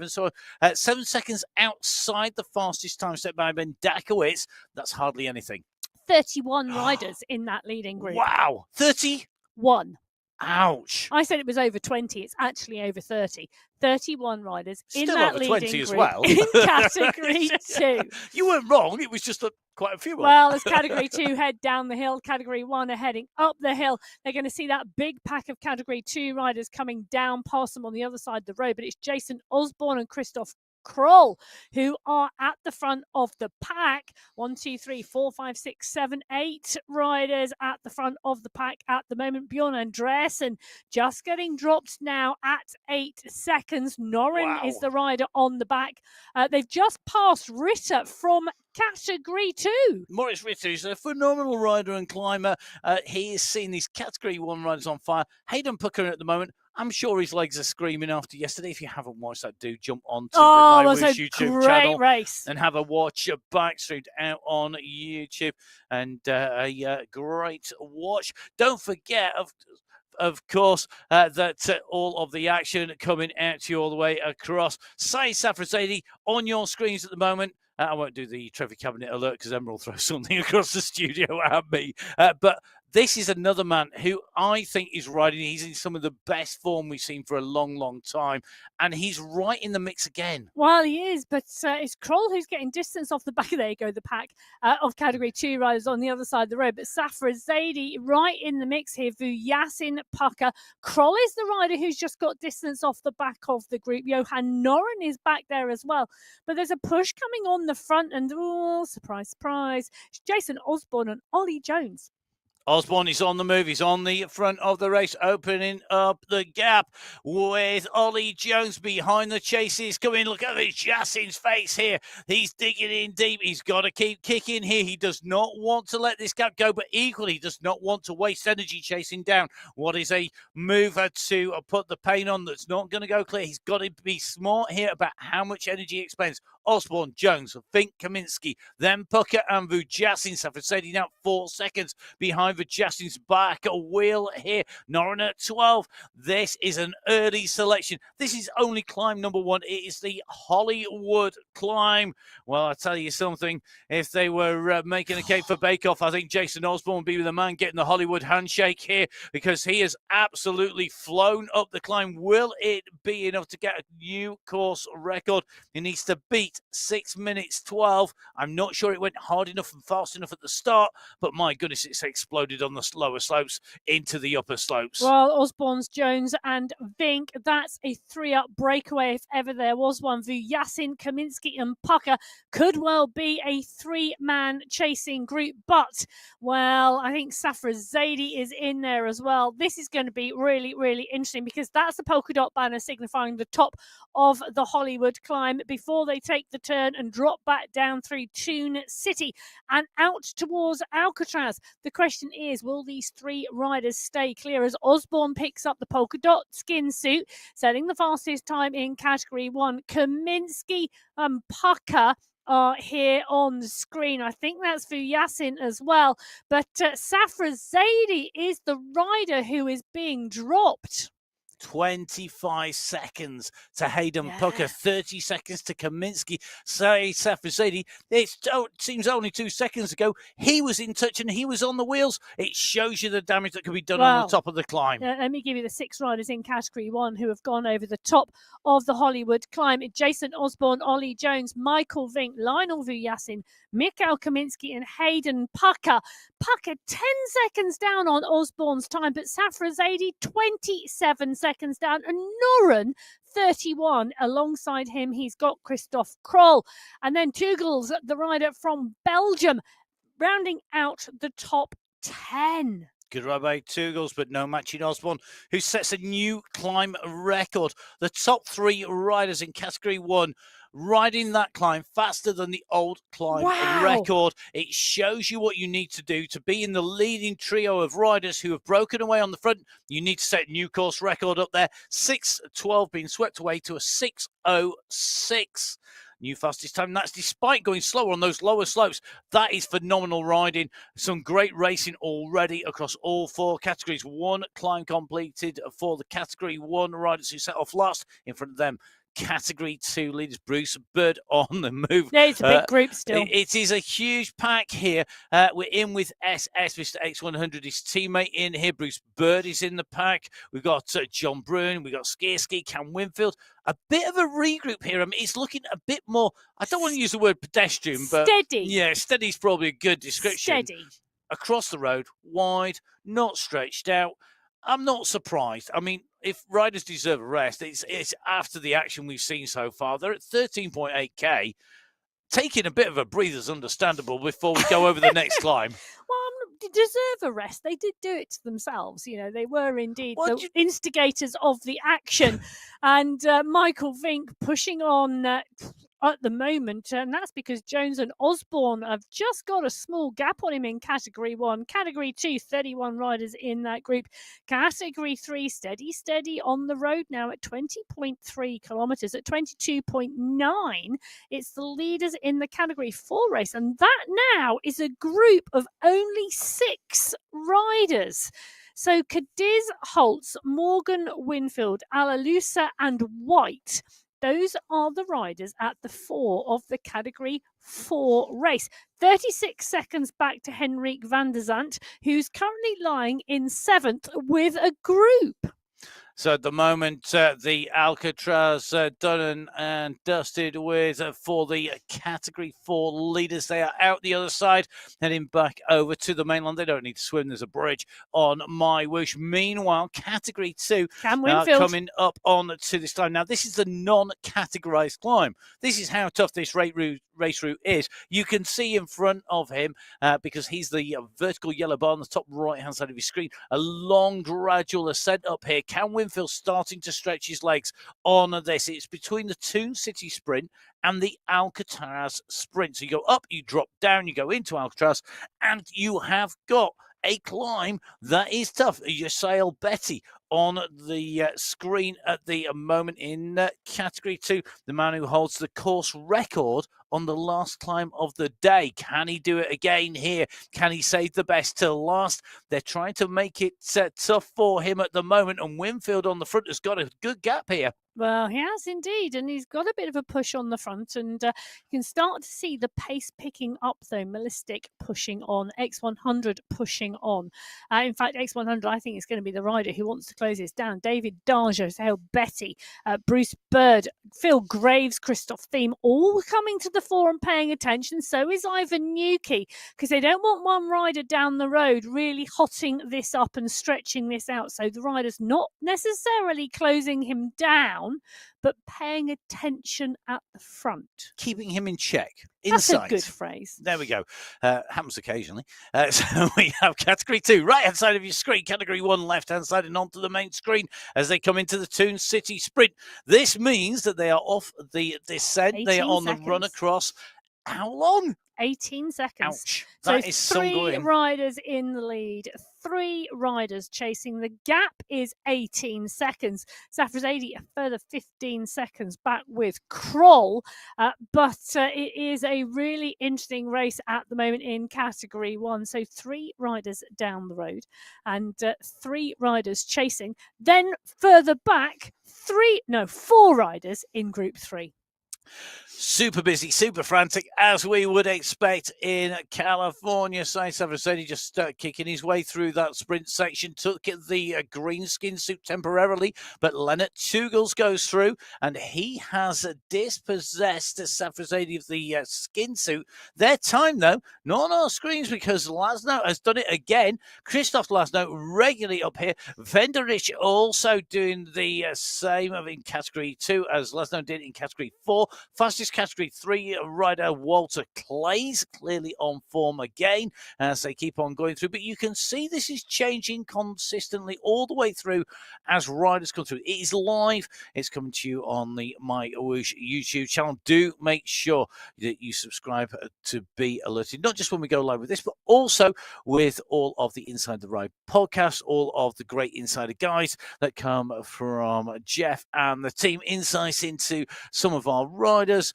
So 7 seconds outside the fastest time set by Ben Dakowitz. That's hardly anything. 31 riders in that leading group. Wow. 31. Ouch. I said it was over 20. It's actually over 30. 31 riders Still in that over leading 20 group as well. in Category 2. You weren't wrong. It was just quite a few more. Well, as Category 2 head down the hill, Category 1 are heading up the hill. They're going to see that big pack of Category 2 riders coming down past them on the other side of the road. But it's Jason Osborne and Christoph Kroll who are at the front of the pack. 1, 2, 3, 4, 5, 6, 7, 8 riders at the front of the pack at the moment. Bjorn Andreasen just getting dropped now at 8 seconds. Norin is the rider on the back. They've just passed Ritter from Category 2. Maurice Ritter is a phenomenal rider and climber. He is seeing these Category 1 riders on fire. Hayden Pucker at the moment, I'm sure his legs are screaming after yesterday. If you haven't watched that, do jump onto the MyWhoosh YouTube channel race and have a watch back straight out on YouTube. And a great watch. Don't forget, of course, that all of the action coming at you all the way across. Saeed Safrazadi on your screens at the moment. I won't do the Trevor Cabinet alert because Emerald will throw something across the studio at me. But this is another man who I think is riding. He's in some of the best form we've seen for a long, long time. And he's right in the mix again. Well, he is, but it's Kroll who's getting distance off the back. There you go, the pack of Category 2 riders on the other side of the road. But Safrazadi right in the mix here. Vujasin Pucker. Kroll is the rider who's just got distance off the back of the group. Johan Noren is back there as well. But there's a push coming on the front. And, oh, surprise, surprise. It's Jason Osborne and Ollie Jones. Osborne is on the move. He's on the front of the race, opening up the gap with Ollie Jones behind the chases. Coming, look at Jasin's face here. He's digging in deep. He's got to keep kicking here. He does not want to let this gap go, but equally does not want to waste energy chasing down what is a mover to put the pain on that's not going to go clear. He's got to be smart here about how much energy he expends. Osborne, Jones, Fink, Kaminsky, then Pucker and Vujasin. Safrazadi now 4 seconds behind Vujasin's back. A wheel here. Noren at 12. This is an early selection. This is only climb number 1. It is the Hollywood climb. Well, I'll tell you something. If they were making a cake for Bake Off, I think Jason Osborne would be the man getting the Hollywood handshake here because he has absolutely flown up the climb. Will it be enough to get a new course record? He needs to beat 6 minutes 12. I'm not sure it went hard enough and fast enough at the start, but my goodness, it's exploded on the lower slopes into the upper slopes. Well, Osborne's, Jones and Vink, that's a 3-up breakaway if ever there was one. Vujasin, Kaminsky and Pucker could well be a 3-man chasing group, but, well, I think Safrazadi is in there as well. This is going to be really, really interesting because that's the polka dot banner signifying the top of the Hollywood climb before they take the turn and drop back down through Toon City and out towards Alcatraz. The question is, will these 3 riders stay clear as Osborne picks up the polka dot skin suit, setting the fastest time in Category 1. Kaminsky and Pucker are here on the screen. I think that's Vujasin as well. But Safrazadi is the rider who is being dropped. 25 seconds to Hayden Pucker, 30 seconds to Kaminsky. Saeed Safrazadi, it seems only 2 seconds ago he was in touch and he was on the wheels. It shows you the damage that could be done on the top of the climb. Let me give you the 6 riders in Category 1 who have gone over the top of the Hollywood climb. Jason Osborne, Ollie Jones, Michael Vink, Lionel Vujasin, Mikhail Kaminsky and Hayden Pucker. Pucker 10 seconds down on Osborne's time, but Safrazadi 27 seconds down, and Noren 31. Alongside him, he's got Christoph Kroll. And then Tugels, the rider from Belgium, rounding out the top 10. Goodbye, Tugles, but no matching Osborne, who sets a new climb record. The top 3 riders in Category 1 riding that climb faster than the old climb record. It shows you what you need to do to be in the leading trio of riders who have broken away on the front. You need to set a new course record up there. 6:12 being swept away to a 6:06. New fastest time. That's despite going slower on those lower slopes. That is phenomenal riding. Some great racing already across all 4 categories. 1 climb completed for the Category 1 riders who set off last. In front of them, Category 2 leaders Bruce Bird on the move. Yeah, it's a big group still. It is a huge pack here. We're in with SS, Mr. X100, his teammate in here. Bruce Bird is in the pack. We've got John Brune. We've got Ski, Cam Winfield. A bit of a regroup here. I mean, it's looking a bit more, I don't want to use the word pedestrian, but steady. Yeah, steady is probably a good description. Steady. Across the road, wide, not stretched out. I'm not surprised. I mean, if riders deserve a rest, it's after the action we've seen so far. They're at 13.8k. Taking a bit of a breather is understandable before we go over the next climb. Well, they deserve a rest. They did do it to themselves. You know, they were indeed the instigators of the action. And Michael Vink pushing on at the moment, and that's because Jones and Osborne have just got a small gap on him in Category 1. Category 2, 31 riders in that group. Category 3, steady on the road now at 20.3 kilometres. At 22.9, it's the leaders in the Category 4 race, and that now is a group of only 6 riders. So Cadiz, Holtz, Morgan, Winfield, Alalusa and White, those are the riders at the 4 of the Category 4 race. 36 seconds back to Henrik van der Zandt, who's currently lying in 7th with a group. So at the moment, the Alcatraz done and dusted with for the Category 4 leaders. They are out the other side, heading back over to the mainland. They don't need to swim. There's a bridge on MyWhoosh. Meanwhile, Category 2 coming up on to this time. Now, this is the non-categorized climb. This is how tough this race route is. You can see in front of him, because he's the vertical yellow bar on the top right-hand side of your screen, a long gradual ascent up here. Cam Winfield starting to stretch his legs on this. It's between the Toon City Sprint and the Alcatraz Sprint. So you go up, you drop down, you go into Alcatraz, and you have got a climb that is tough. You sail Betty on the screen at the moment in Category 2. The man who holds the course record on the last climb of the day. Can he do it again here? Can he save the best till last? They're trying to make it tough for him at the moment, and Winfield on the front has got a good gap here. Well, he has indeed, and he's got a bit of a push on the front, and you can start to see the pace picking up, though. Mallistic pushing on, X100 pushing on. In fact, X100, I think, is going to be the rider who wants to close this down. David Darjo, Hale Betty, Bruce Bird, Phil Graves, Christoph Thiem, all coming to the fore and paying attention. So is Ivan Newkey, because they don't want one rider down the road really hotting this up and stretching this out. So the rider's not necessarily closing him down, but paying attention at the front. Keeping him in check. That's a good phrase. There we go. Happens occasionally. So we have Category 2, right-hand side of your screen. Category 1, left-hand side and onto the main screen as they come into the Toon City Sprint. This means that they are off the descent. They are on the run across. How long? 18 seconds. Ouch. So That is some 3 going. riders in the lead, 3 riders chasing. The gap is 18 seconds. Safrazadi a further 15 seconds back with Kroll. But it is a really interesting race at the moment in Category 1. So 3 riders down the road and 3 riders chasing. Then further back, 4 riders in Group 3. Super busy, super frantic, as we would expect in California. Safrazadi just kicking his way through that sprint section, took the green skin suit temporarily, but Leonard Tugels goes through, and he has dispossessed Safrazadi of the skin suit. Their time, though, not on our screens, because Laszlo has done it again. Christoph Laszlo regularly up here. Venderich also doing the same in Category 2 as Laszlo did in Category 4. Fastest Category 3 rider Walter Clays, clearly on form again as they keep on going through. But you can see this is changing consistently all the way through as riders come through. It is live. It's coming to you on the MyWhoosh YouTube channel. Do make sure that you subscribe to be alerted, not just when we go live with this, but also with all of the Inside the Ride podcasts, all of the great insider guides that come from Jeff and the team, insights into some of our riders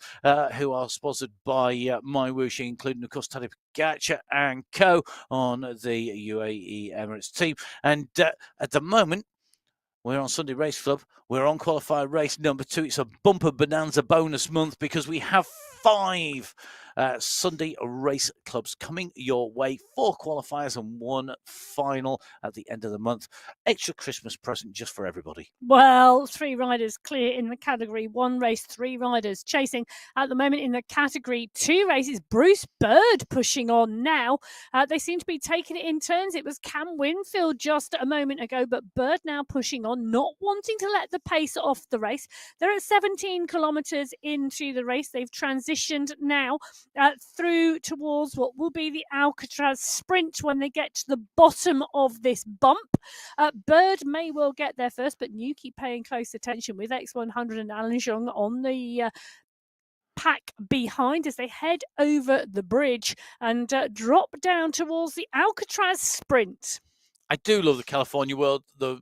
who are sponsored by MyWhoosh, including, of course, Tadej Pogacar and co on the UAE Emirates team. And at the moment, we're on Sunday Race Club. We're on qualifier race number 2. It's a bumper bonanza bonus month because we have 5 Sunday race clubs coming your way. 4 qualifiers and 1 final at the end of the month. Extra Christmas present just for everybody. Well, 3 riders clear in the category 1 race, 3 riders chasing at the moment in the category 2 races. Bruce Bird pushing on now. They seem to be taking it in turns. It was Cam Winfield just a moment ago, but Bird now pushing on, not wanting to let the pace off the race. They're at 17 kilometres into the race. They've transitioned now through towards what will be the Alcatraz sprint when they get to the bottom of this bump. Bird may well get there first, but Nuki paying close attention with X100 and Alan Zhong on the pack behind as they head over the bridge and drop down towards the Alcatraz sprint. I do love the California world, the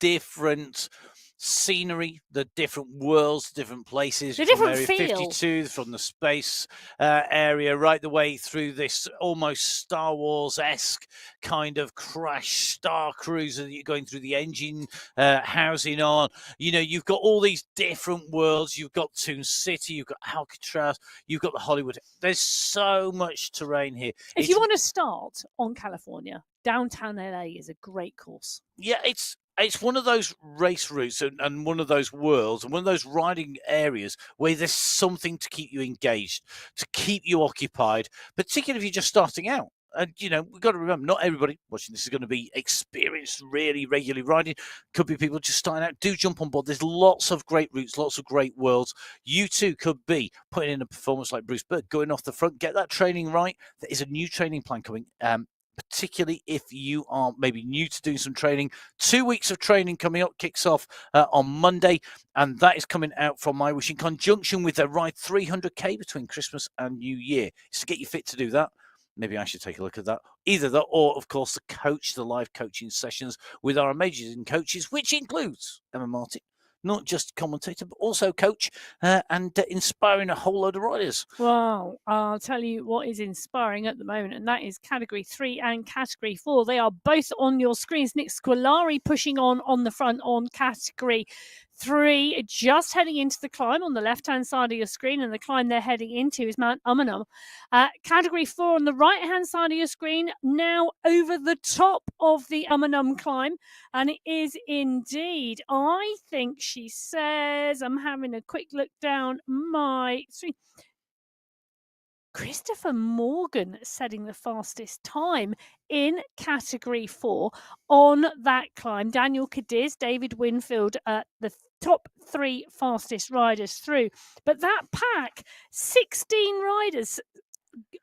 different scenery, the different worlds, different places, the different from Area 52, from the space area, right the way through this almost Star Wars-esque kind of crash star cruiser that you're going through the engine housing on. You know, you've got all these different worlds. You've got Toon City, you've got Alcatraz, you've got the Hollywood. There's so much terrain here. If you want to start on California, downtown LA is a great course. Yeah, it's one of those race routes and one of those worlds and one of those riding areas where there's something to keep you engaged, to keep you occupied, particularly if you're just starting out. And, you know, we've got to remember, not everybody watching this is going to be experienced, really regularly riding. Could be people just starting out. Do jump on board. There's lots of great routes, lots of great worlds. You too could be putting in a performance like Bruce Bird, going off the front, get that training right. There is a new training plan coming. Particularly if you are maybe new to doing some training. 2 weeks of training coming up, kicks off on Monday, and that is coming out from MyWhoosh in conjunction with their Ride 300k between Christmas and New Year. It's to get you fit to do that. Maybe I should take a look at that. Either that or, of course, the live coaching sessions with our amazing coaches, which includes Emma Martin, not just commentator, but also coach and inspiring a whole load of riders. Well, I'll tell you what is inspiring at the moment, and that is Category 3 and Category 4. They are both on your screens. Nick Squilari pushing on the front on Category 3, just heading into the climb on the left-hand side of your screen, and the climb they're heading into is Mount Umunhum. Category 4 on the right-hand side of your screen, now over the top of the Umunhum climb, and it is indeed, I think she says, I'm having a quick look down my screen, Christopher Morgan setting the fastest time in Category 4 on that climb. Daniel Cadiz, David Winfield, the top 3 fastest riders through. But that pack, 16 riders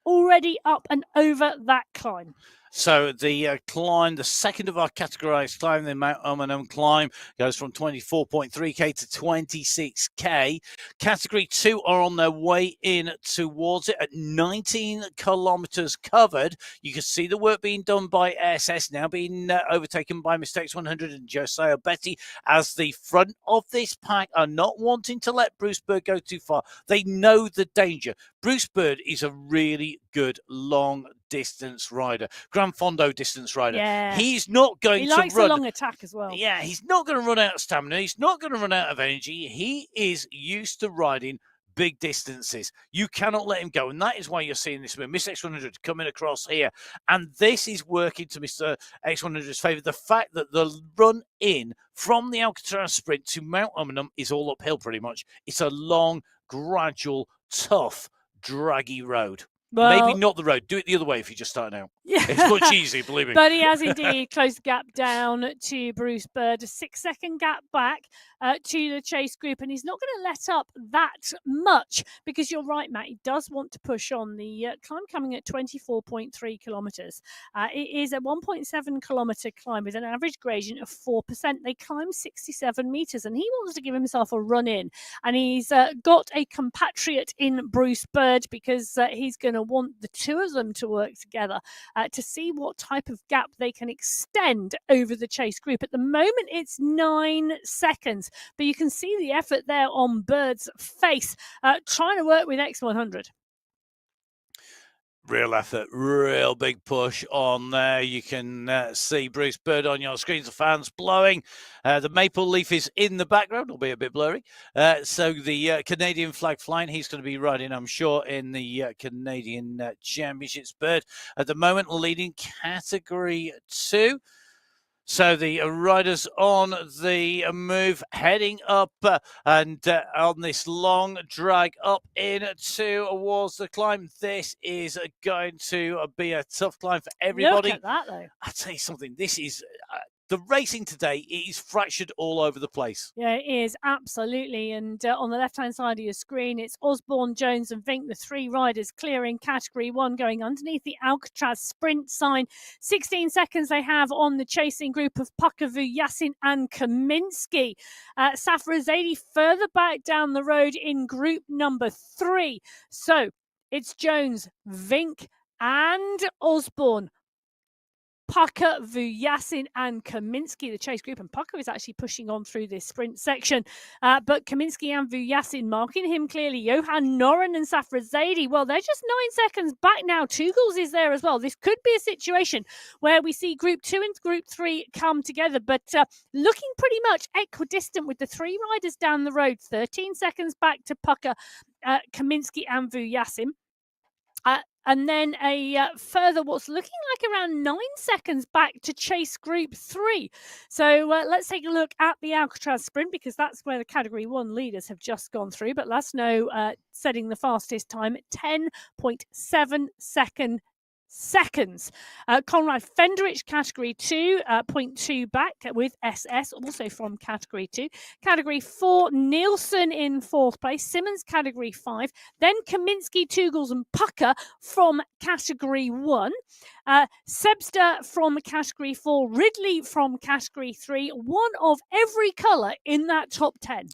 already up and over that climb. So the climb, the second of our categorized climb, the Mount Umunhum climb, goes from 24.3k to 26k. Category 2 are on their way in towards it at 19 kilometers covered. You can see the work being done by SS, now being overtaken by Mistakes 100 and Josiah Betty, as the front of this pack are not wanting to let Bruce Bird go too far. They know the danger. Bruce Bird is a really good long distance rider, Gran Fondo distance rider. Yeah. He's not going to run. He likes a long attack as well. Yeah, he's not going to run out of stamina. He's not going to run out of energy. He is used to riding big distances. You cannot let him go. And that is why you're seeing this with Miss X100 coming across here. And this is working to Mr. X100's favour. The fact that the run in from the Alcatraz sprint to Mount Umunhum is all uphill pretty much. It's a long, gradual, tough, draggy road. Well, maybe not the road. Do it the other way if you're just starting out. Yeah. It's much easier, believe me. But he has indeed closed the gap down to Bruce Bird, a 6-second gap back to the chase group, and he's not going to let up that much, because you're right, Matt, he does want to push on. The climb coming at 24.3 kilometres. It is a 1.7 kilometre climb with an average gradient of 4%. They climb 67 metres, and he wants to give himself a run in, and he's got a compatriot in Bruce Bird, because he's going to want the two of them to work together to see what type of gap they can extend over the chase group. At the moment, it's 9 seconds, but you can see the effort there on Bird's face, trying to work with X100. Real effort, real big push on there. You can see Bruce Bird on your screens, the fans blowing. The maple leaf is in the background, albeit a bit blurry. So the Canadian flag flying, he's going to be riding, I'm sure, in the Canadian Championships. Bird at the moment leading Category 2. So the riders on the move, heading up and on this long drag up towards the climb. This is going to be a tough climb for everybody. Look at that, though. I'll tell you something. This is the racing today is fractured all over the place. Yeah, it is, absolutely. And on the left-hand side of your screen, it's Osborne, Jones and Vink, the three riders clearing Category 1, going underneath the Alcatraz sprint sign. 16 seconds they have on the chasing group of Puckavu, Yassin and Kaminsky. Safrazadi further back down the road in group number 3. So it's Jones, Vink and Osborne. Pucker, Vuyasin and Kaminsky, the chase group. And Pucker is actually pushing on through this sprint section. But Kaminsky and Vuyasin marking him clearly. Johan Noren and Safrazadi, well, they're just 9 seconds back now. Tugels is there as well. This could be a situation where we see Group 2 and Group 3 come together. But looking pretty much equidistant with the three riders down the road. 13 seconds back to Pucker, Kaminsky and Vuyasin. And then a further, what's looking like around 9 seconds back to chase Group 3. So let's take a look at the Alcatraz sprint, because that's where the Category 1 leaders have just gone through. But Lasno setting the fastest time at 10.7 seconds. Conrad Fenderich, Category 2, 0.2 back with SS, also from Category 2. Category 4, Nielsen in 4th place. Simmons, Category 5. Then Kaminsky, Tugels and Pucker from Category 1. Sebster from Category 4. Ridley from Category 3. One of every colour in that top 10.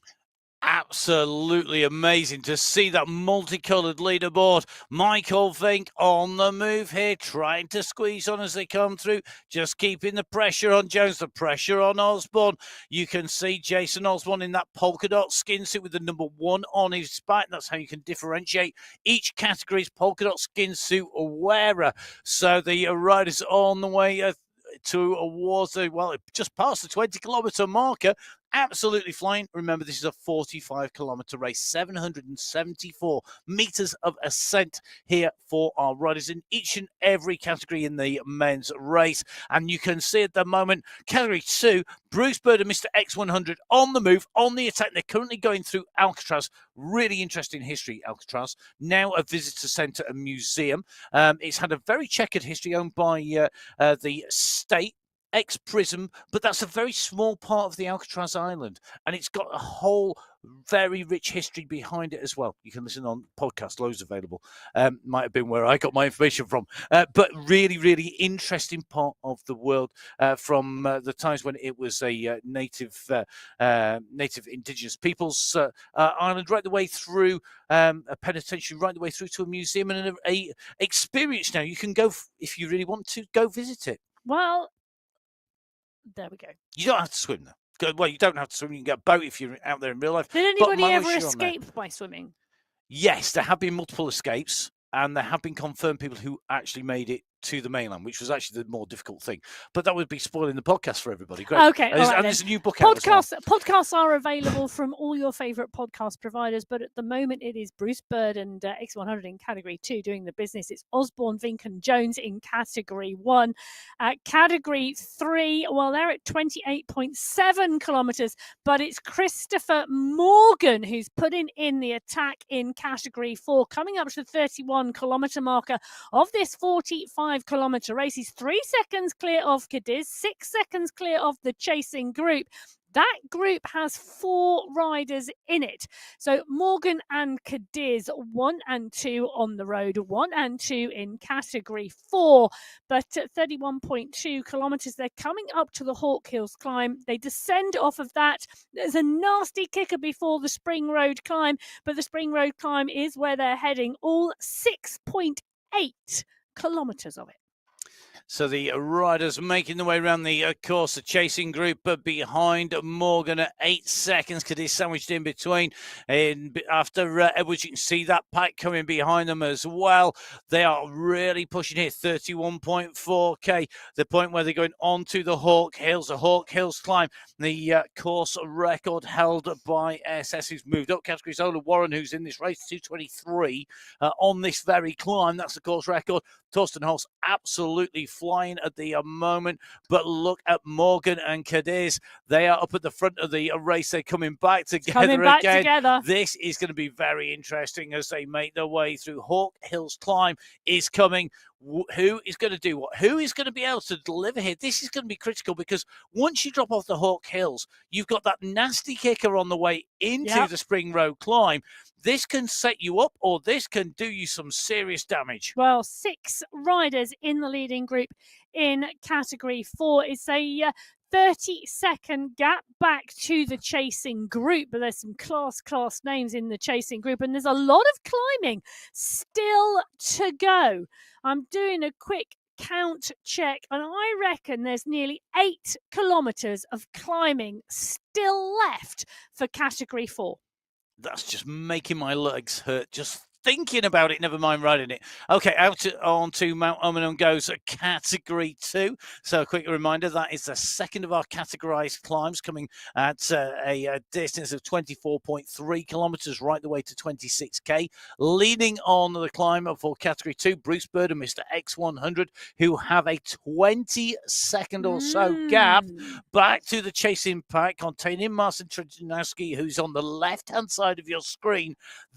Absolutely amazing to see that multicolored leaderboard. Michael Vink on the move here, trying to squeeze on as they come through, just keeping the pressure on Jones, the pressure on Osborne. You can see Jason Osborne in that polka dot skin suit with the number 1 on his back. That's how you can differentiate each category's polka dot skin suit wearer. So the riders on the way towards just past the 20-kilometre marker. Absolutely flying. Remember, this is a 45-kilometre race, 774 metres of ascent here for our riders in each and every category in the men's race. And you can see at the moment, Category 2, Bruce Bird and Mr. X100 on the move, on the attack. They're currently going through Alcatraz. Really interesting history, Alcatraz. Now a visitor centre and museum. It's had a very checkered history, owned by the state, ex-Prism, but that's a very small part of the Alcatraz Island, and it's got a whole very rich history behind it as well. You can listen on podcast, loads available. Might have been where I got my information from, but really, really interesting part of the world from the times when it was a native indigenous peoples island, right the way through a penitentiary, right the way through to a museum and a experience. Now you can go, if you really want to, go visit it. Well, there we go. You don't have to swim though. Well, you don't have to swim. You can get a boat if you're out there in real life. Did anybody ever escape by swimming? Yes, there have been multiple escapes, and there have been confirmed people who actually made it to the mainland, which was actually the more difficult thing. But that would be spoiling the podcast for everybody. Great. Okay, and there's a new book out as well. Podcasts are available from all your favourite podcast providers, but at the moment it is Bruce Bird and X100 in Category 2 doing the business. It's Osborne, Vink and Jones in Category 1. Category 3, well, they're at 28.7 kilometres, but it's Christopher Morgan who's putting in the attack in Category 4, coming up to the 31-kilometre marker of this 45 5-kilometre race. He's 3 seconds clear of Cadiz, 6 seconds clear of the chasing group. That group has 4 riders in it. So Morgan and Cadiz, 1 and 2 on the road, 1 and 2 in category 4. But at 31.2 kilometres, they're coming up to the Hawk Hills climb. They descend off of that. There's a nasty kicker before the Spring Road climb, but the Spring Road climb is where they're heading, all 6.8 kilometres of it. So the riders making their way around the course, the chasing group behind Morgan at 8 seconds. Cadiz sandwiched in between. And after Edwards, you can see that pack coming behind them as well. They are really pushing here, 31.4k. The point where they're going on to the Hawk Hills climb. The course record held by SS, who's moved up categories. Ola Warren, who's in this race, 2:23 on this very climb. That's the course record. Torsten Holst absolutely flying at the moment, but look at Morgan and Cadiz. They are up at the front of the race. They're coming back together again. This is going to be very interesting as they make their way through. Hawk Hills climb is coming. Who is going to do what? Who is going to be able to deliver here? This is going to be critical because once you drop off the Hawk Hills, you've got that nasty kicker on the way into the Spring Road climb. This can set you up or this can do you some serious damage. Well, 6 riders in the leading group in category 4. It's a 30-second gap back to the chasing group, but there's some class names in the chasing group, and there's a lot of climbing still to go. I'm doing a quick count check, and I reckon there's nearly 8 kilometres of climbing still left for category 4. That's just making my legs hurt just thinking about it, never mind riding it. Okay, on to Mount Umunhum goes category 2. So a quick reminder, that is the second of our categorized climbs, coming at a distance of 24.3 kilometers right the way to 26k. Leading on the climb for category 2, Bruce Bird and Mr. X100, who have a 20-second or so gap back to the chasing pack, containing Marcin Trzynowski, who's on the left-hand side of your screen.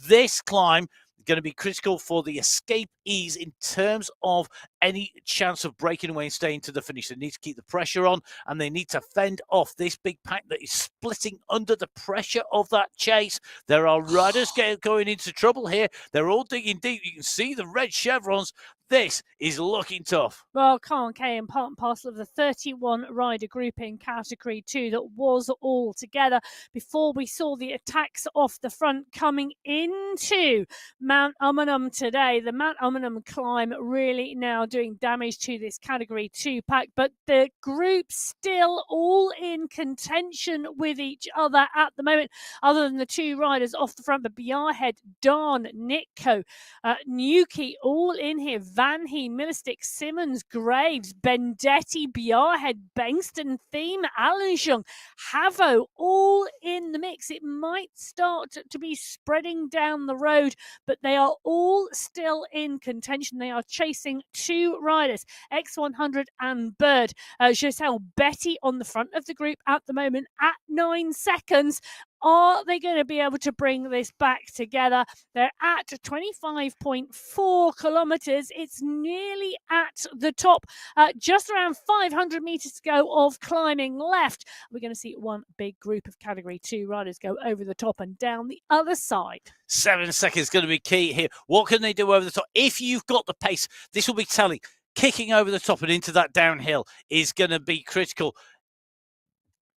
This climb going to be critical for the escapees in terms of any chance of breaking away and staying to the finish. They need to keep the pressure on, and they need to fend off this big pack that is splitting under the pressure of that chase. There are riders going into trouble here. They're all digging deep. You can see the red chevrons. This is looking tough. Well, Carl Kay and part and parcel of the 31 rider group in category 2 that was all together before we saw the attacks off the front coming into Mount Umunhum today. The Mount Umunhum climb really now doing damage to this category 2 pack, but the group still all in contention with each other at the moment, other than the 2 riders off the front. But Biarhead, Darn, Nitko, Nuki, all in here. Vanhee, Millistick, Simmons, Graves, Bendetti, Biarhead, Bengston, Theme, Alanshung, Havo, all in the mix. It might start to be spreading down the road, but they are all still in contention. They are chasing 2 riders, X100 and Bird. Giselle Betty on the front of the group at the moment at 9 seconds. Are they going to be able to bring this back together? They're at 25.4 kilometres. It's nearly at the top. Just around 500 metres to go of climbing left. We're going to see one big group of category 2 riders go over the top and down the other side. 7 seconds is going to be key here. What can they do over the top? If you've got the pace, this will be telling. Kicking over the top and into that downhill is going to be critical.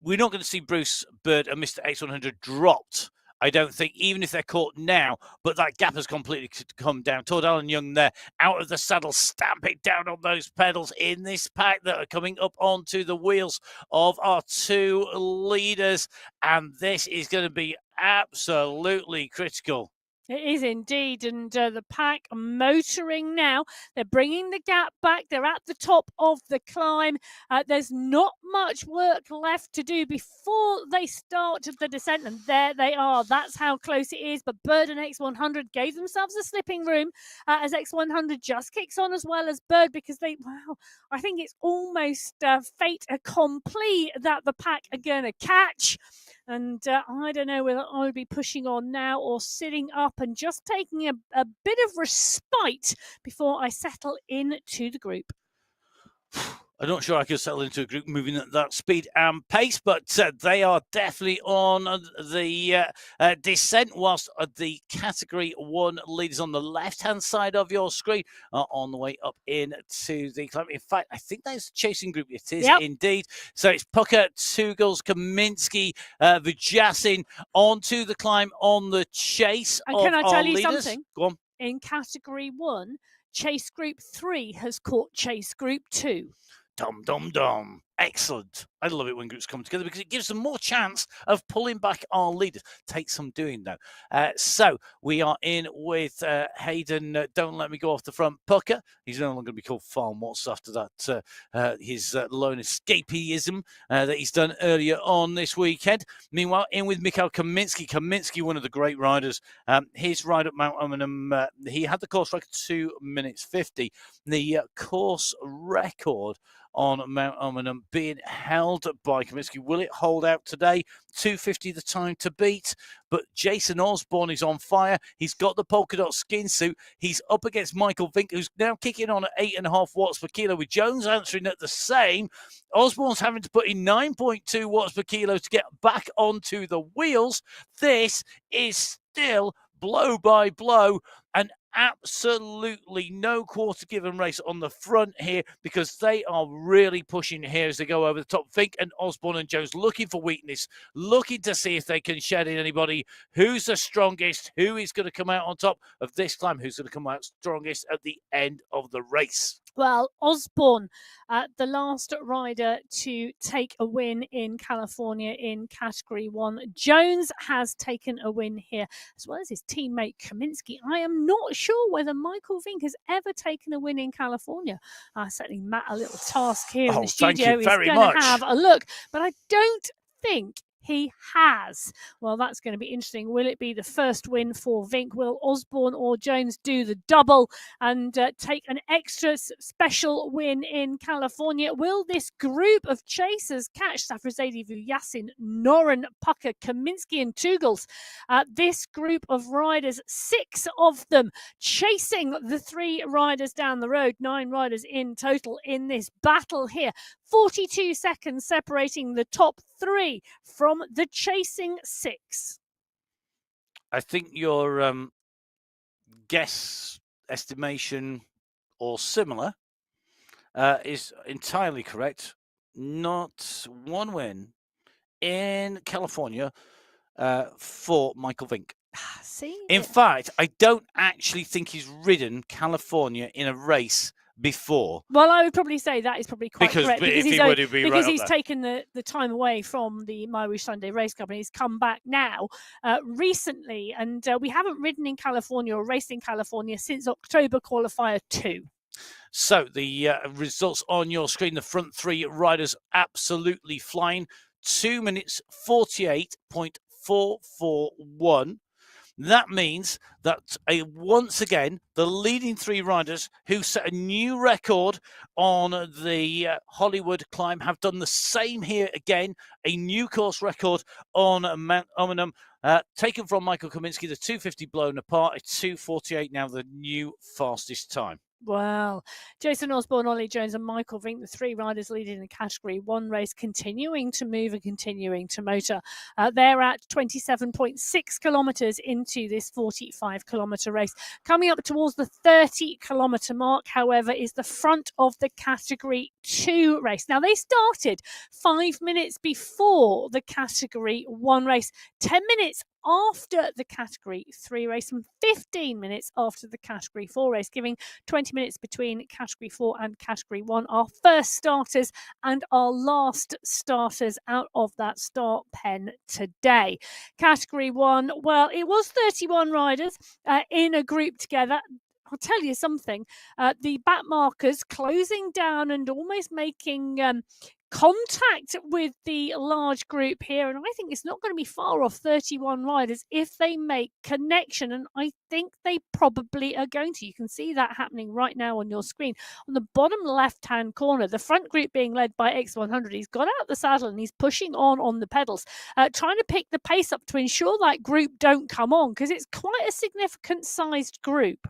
We're not going to see Bruce Bird and Mr. X100 dropped, I don't think, even if they're caught now. But that gap has completely come down. Todd Allen Young there, out of the saddle, stamping down on those pedals in this pack that are coming up onto the wheels of our 2 leaders. And this is going to be absolutely critical. It is indeed, and the pack motoring now. They're bringing the gap back. They're at the top of the climb. There's not much work left to do before they start the descent, and there they are. That's how close it is, but Bird and X100 gave themselves a slipping room as X100 just kicks on as well as Bird, because I think it's almost fait accompli that the pack are going to catch. And I don't know whether I would be pushing on now or sitting up and just taking a bit of respite before I settle into the group. I'm not sure I could settle into a group moving at that speed and pace, but they are definitely on the descent, whilst the Category 1 leaders on the left-hand side of your screen are on the way up into the climb. In fact, I think that's the chasing group. It is indeed. So it's Pucker, Tugels, Kaminski, Vujasin onto the climb on the chase and of can I tell our you leaders. something? Go on. In Category 1, Chase Group 3 has caught Chase Group 2. Dum, dum, dum. Excellent. I love it when groups come together because it gives them more chance of pulling back our leaders. Takes some doing, though. So we are in with Hayden. Don't let me go off the front pucker. He's no longer going to be called Farm Watts after that. His lone escapeism that he's done earlier on this weekend. Meanwhile, in with Mikhail Kaminski. Kaminski, one of the great riders. His ride up Mount Omanham, he had the course record 2 minutes 50. The course record on Mount Omanham being held by Kaminski. Will it hold out today? 2:50 the time to beat. But Jason Osborne is on fire. He's got the polka dot skin suit. He's up against Michael Vink, who's now kicking on at 8.5 watts per kilo, with Jones answering at the same. Osborne's having to put in 9.2 watts per kilo to get back onto the wheels. This is still blow by blow, and absolutely no quarter given race on the front here, because they are really pushing here as they go over the top. Vink and Osborne and Jones looking for weakness, looking to see if they can shed in anybody. Who's the strongest? Who is going to come out on top of this climb? Who's going to come out strongest at the end of the race? Well, Osborne, the last rider to take a win in California in Category 1. Jones has taken a win here, as well as his teammate Kaminski. I am not sure whether Michael Vink has ever taken a win in California. Certainly Matt, a little task here in the studio, is going to have a look. But I don't think he has. Well, that's going to be interesting. Will it be the first win for Vink? Will Osborne or Jones do the double and take an extra special win in California? Will this group of chasers catch Safrazadi, Vujasin, Noren, Pucker, Kaminski and Tugels? This group of riders, 6 of them chasing the 3 riders down the road, 9 riders in total in this battle here. 42 seconds separating the top 3 from the chasing 6. I think your guess estimation or similar is entirely correct. Not one win in California for Michael Vink. See? In fact, I don't actually think he's ridden California in a race before. Well, I would probably say that is probably quite correct, because he's taken the time away from the MyWhoosh Sunday Race Cup, and he's come back now recently, and we haven't ridden in California or raced in California since October Qualifier 2. So the results on your screen, the front 3 riders absolutely flying. 2 minutes 48.441. That means that once again, the leading 3 riders who set a new record on the Hollywood climb have done the same here again. A new course record on Mount Omanham, taken from Michael Kaminski, the 2:50 blown apart. It's 2:48 now, the new fastest time. Well, Jason Osborne, Ollie Jones and Michael Vink, the 3 riders leading the Category 1 race, continuing to move and continuing to motor. They're at 27.6 kilometres into this 45-kilometre race. Coming up towards the 30-kilometre mark, however, is the front of the Category 2 race. Now, they started 5 minutes before the Category 1 race, 10 minutes after the Category 3 race, and 15 minutes after the Category 4 race, giving 20 minutes between Category 4 and Category 1. Our first starters and our last starters out of that start pen today. Category 1, well, it was 31 riders in a group together. I'll tell you something, the back markers closing down and almost making contact with the large group here, and I think it's not going to be far off 31 riders if they make connection, and I think they probably are going to. You can see that happening right now on your screen. On the bottom left-hand corner, the front group being led by X100, he's got out the saddle and he's pushing on the pedals, trying to pick the pace up to ensure that group don't come on, because it's quite a significant sized group.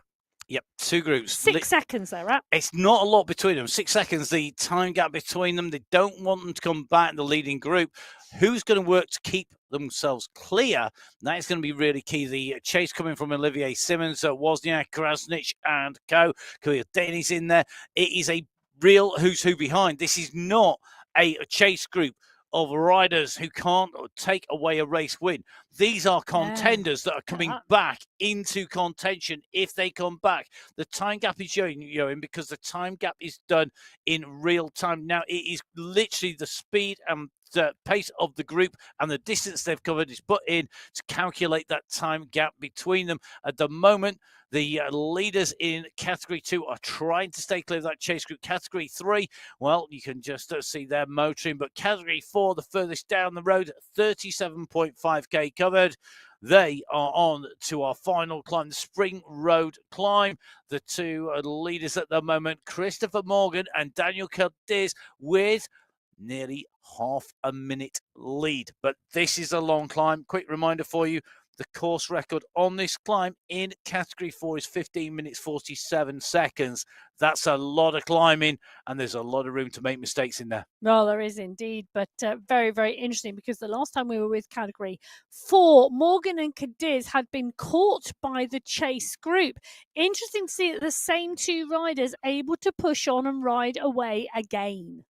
Yep, 2 groups. 6 seconds they're at. It's not a lot between them. 6 seconds, the time gap between them. They don't want them to come back in the leading group. Who's going to work to keep themselves clear? That is going to be really key. The chase coming from Olivier Simmons, Wozniak, Krasnich, and co. Khalil Denny's in there. It is a real who's who behind. This is not a chase group of riders who can't take away a race win. These are contenders that are coming back into contention if they come back. The time gap is showing because the time gap is done in real time. Now, it is literally the speed and the pace of the group and the distance they've covered is put in to calculate that time gap between them. At the moment, the leaders in Category 2 are trying to stay clear of that chase group. Category 3, well, you can just see their motoring. But Category 4, the furthest down the road, 37.5k covered. They are on to our final climb, the Spring Road climb. The 2 leaders at the moment, Christopher Morgan and Daniel Cadiz, with nearly half a minute lead. But this is a long climb. Quick reminder for you, the course record on this climb in Category 4 is 15 minutes 47 seconds. That's a lot of climbing, and there's a lot of room to make mistakes in there. Well, there is indeed, but very, very interesting, because the last time we were with Category 4, Morgan and Cadiz had been caught by the chase group. Interesting to see that the same 2 riders able to push on and ride away again.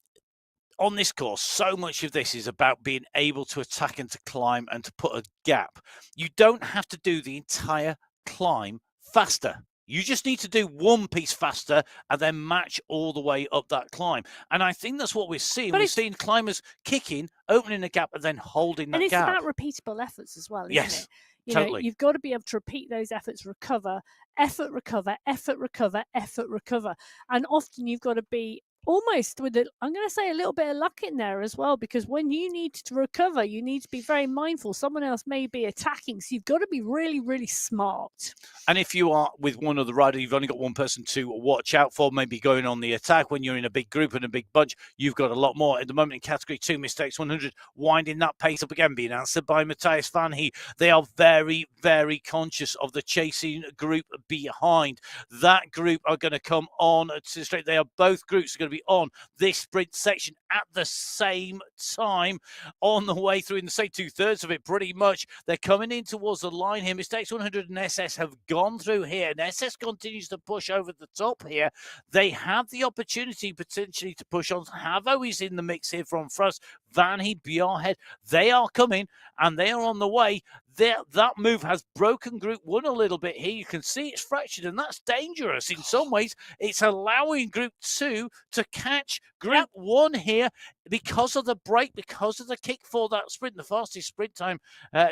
On this course, so much of this is about being able to attack and to climb and to put a gap. You don't have to do the entire climb faster. You just need to do one piece faster and then match all the way up that climb. And I think that's what we're seeing. We're seeing climbers kicking, opening a gap, and then holding that gap. And it's about repeatable efforts as well, isn't it? Totally. You've got to be able to repeat those efforts, recover, effort, recover, effort, recover, effort, recover. And often you've got to be almost with I'm going to say a little bit of luck in there as well, because when you need to recover, you need to be very mindful. Someone else may be attacking, so you've got to be really, really smart. And if you are with one other rider, you've only got one person to watch out for, maybe going on the attack. When you're in a big group and a big bunch, you've got a lot more. At the moment in Category 2, Mistakes 100, winding that pace up again, being answered by Matthias Van He. They are very, very conscious of the chasing group behind. That group are going to come on to straight. They are both groups are going to be on this sprint section at the same time, on the way through in the same 2/3 of it, pretty much. They're coming in towards the line here. Mistakes 100 and SS have gone through here, and SS continues to push over the top here. They have the opportunity potentially to push on. Havo is in the mix here from Frost. Van He, Bjarhead, they are coming and they are on the way. That move has broken Group 1 a little bit here. You can see it's fractured, and that's dangerous in some ways. It's allowing Group 2 to catch Group 1 here because of the break, because of the kick for that sprint. The fastest sprint time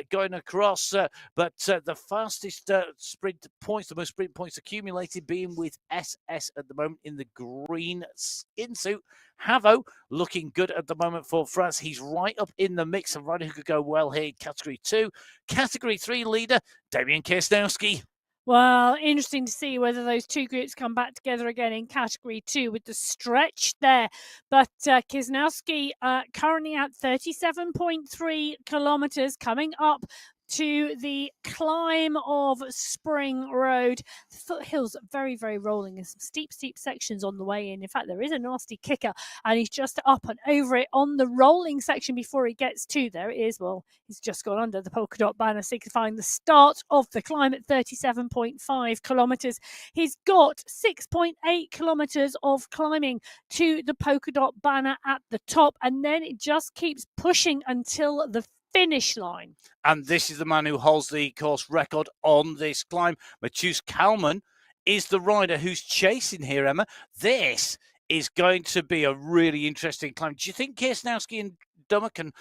going across, but the fastest sprint points, the most sprint points accumulated being with SS at the moment in the green skin suit. Havo looking good at the moment for France. He's right up in the mix of rider who could go well here in Category 2. Category 3 leader, Damian Kirsnowski. Well, interesting to see whether those 2 groups come back together again in Category 2 with the stretch there. But Kirsnowski currently at 37.3 kilometers, coming up to the climb of Spring Road. The foothills very, very rolling, and some steep sections on the way in. In fact, there is a nasty kicker, and he's just up and over it on the rolling section before he gets to, there it is. Well, he's just gone under the polka dot banner, signifying the start of the climb at 37.5 kilometers. He's got 6.8 kilometers of climbing to the polka dot banner at the top, and then it just keeps pushing until the finish line. And this is the man who holds the course record on this climb. Mathieu Kalman is the rider who's chasing here, Emma. This is going to be a really interesting climb. Do you think Kirsnowski and Dummer can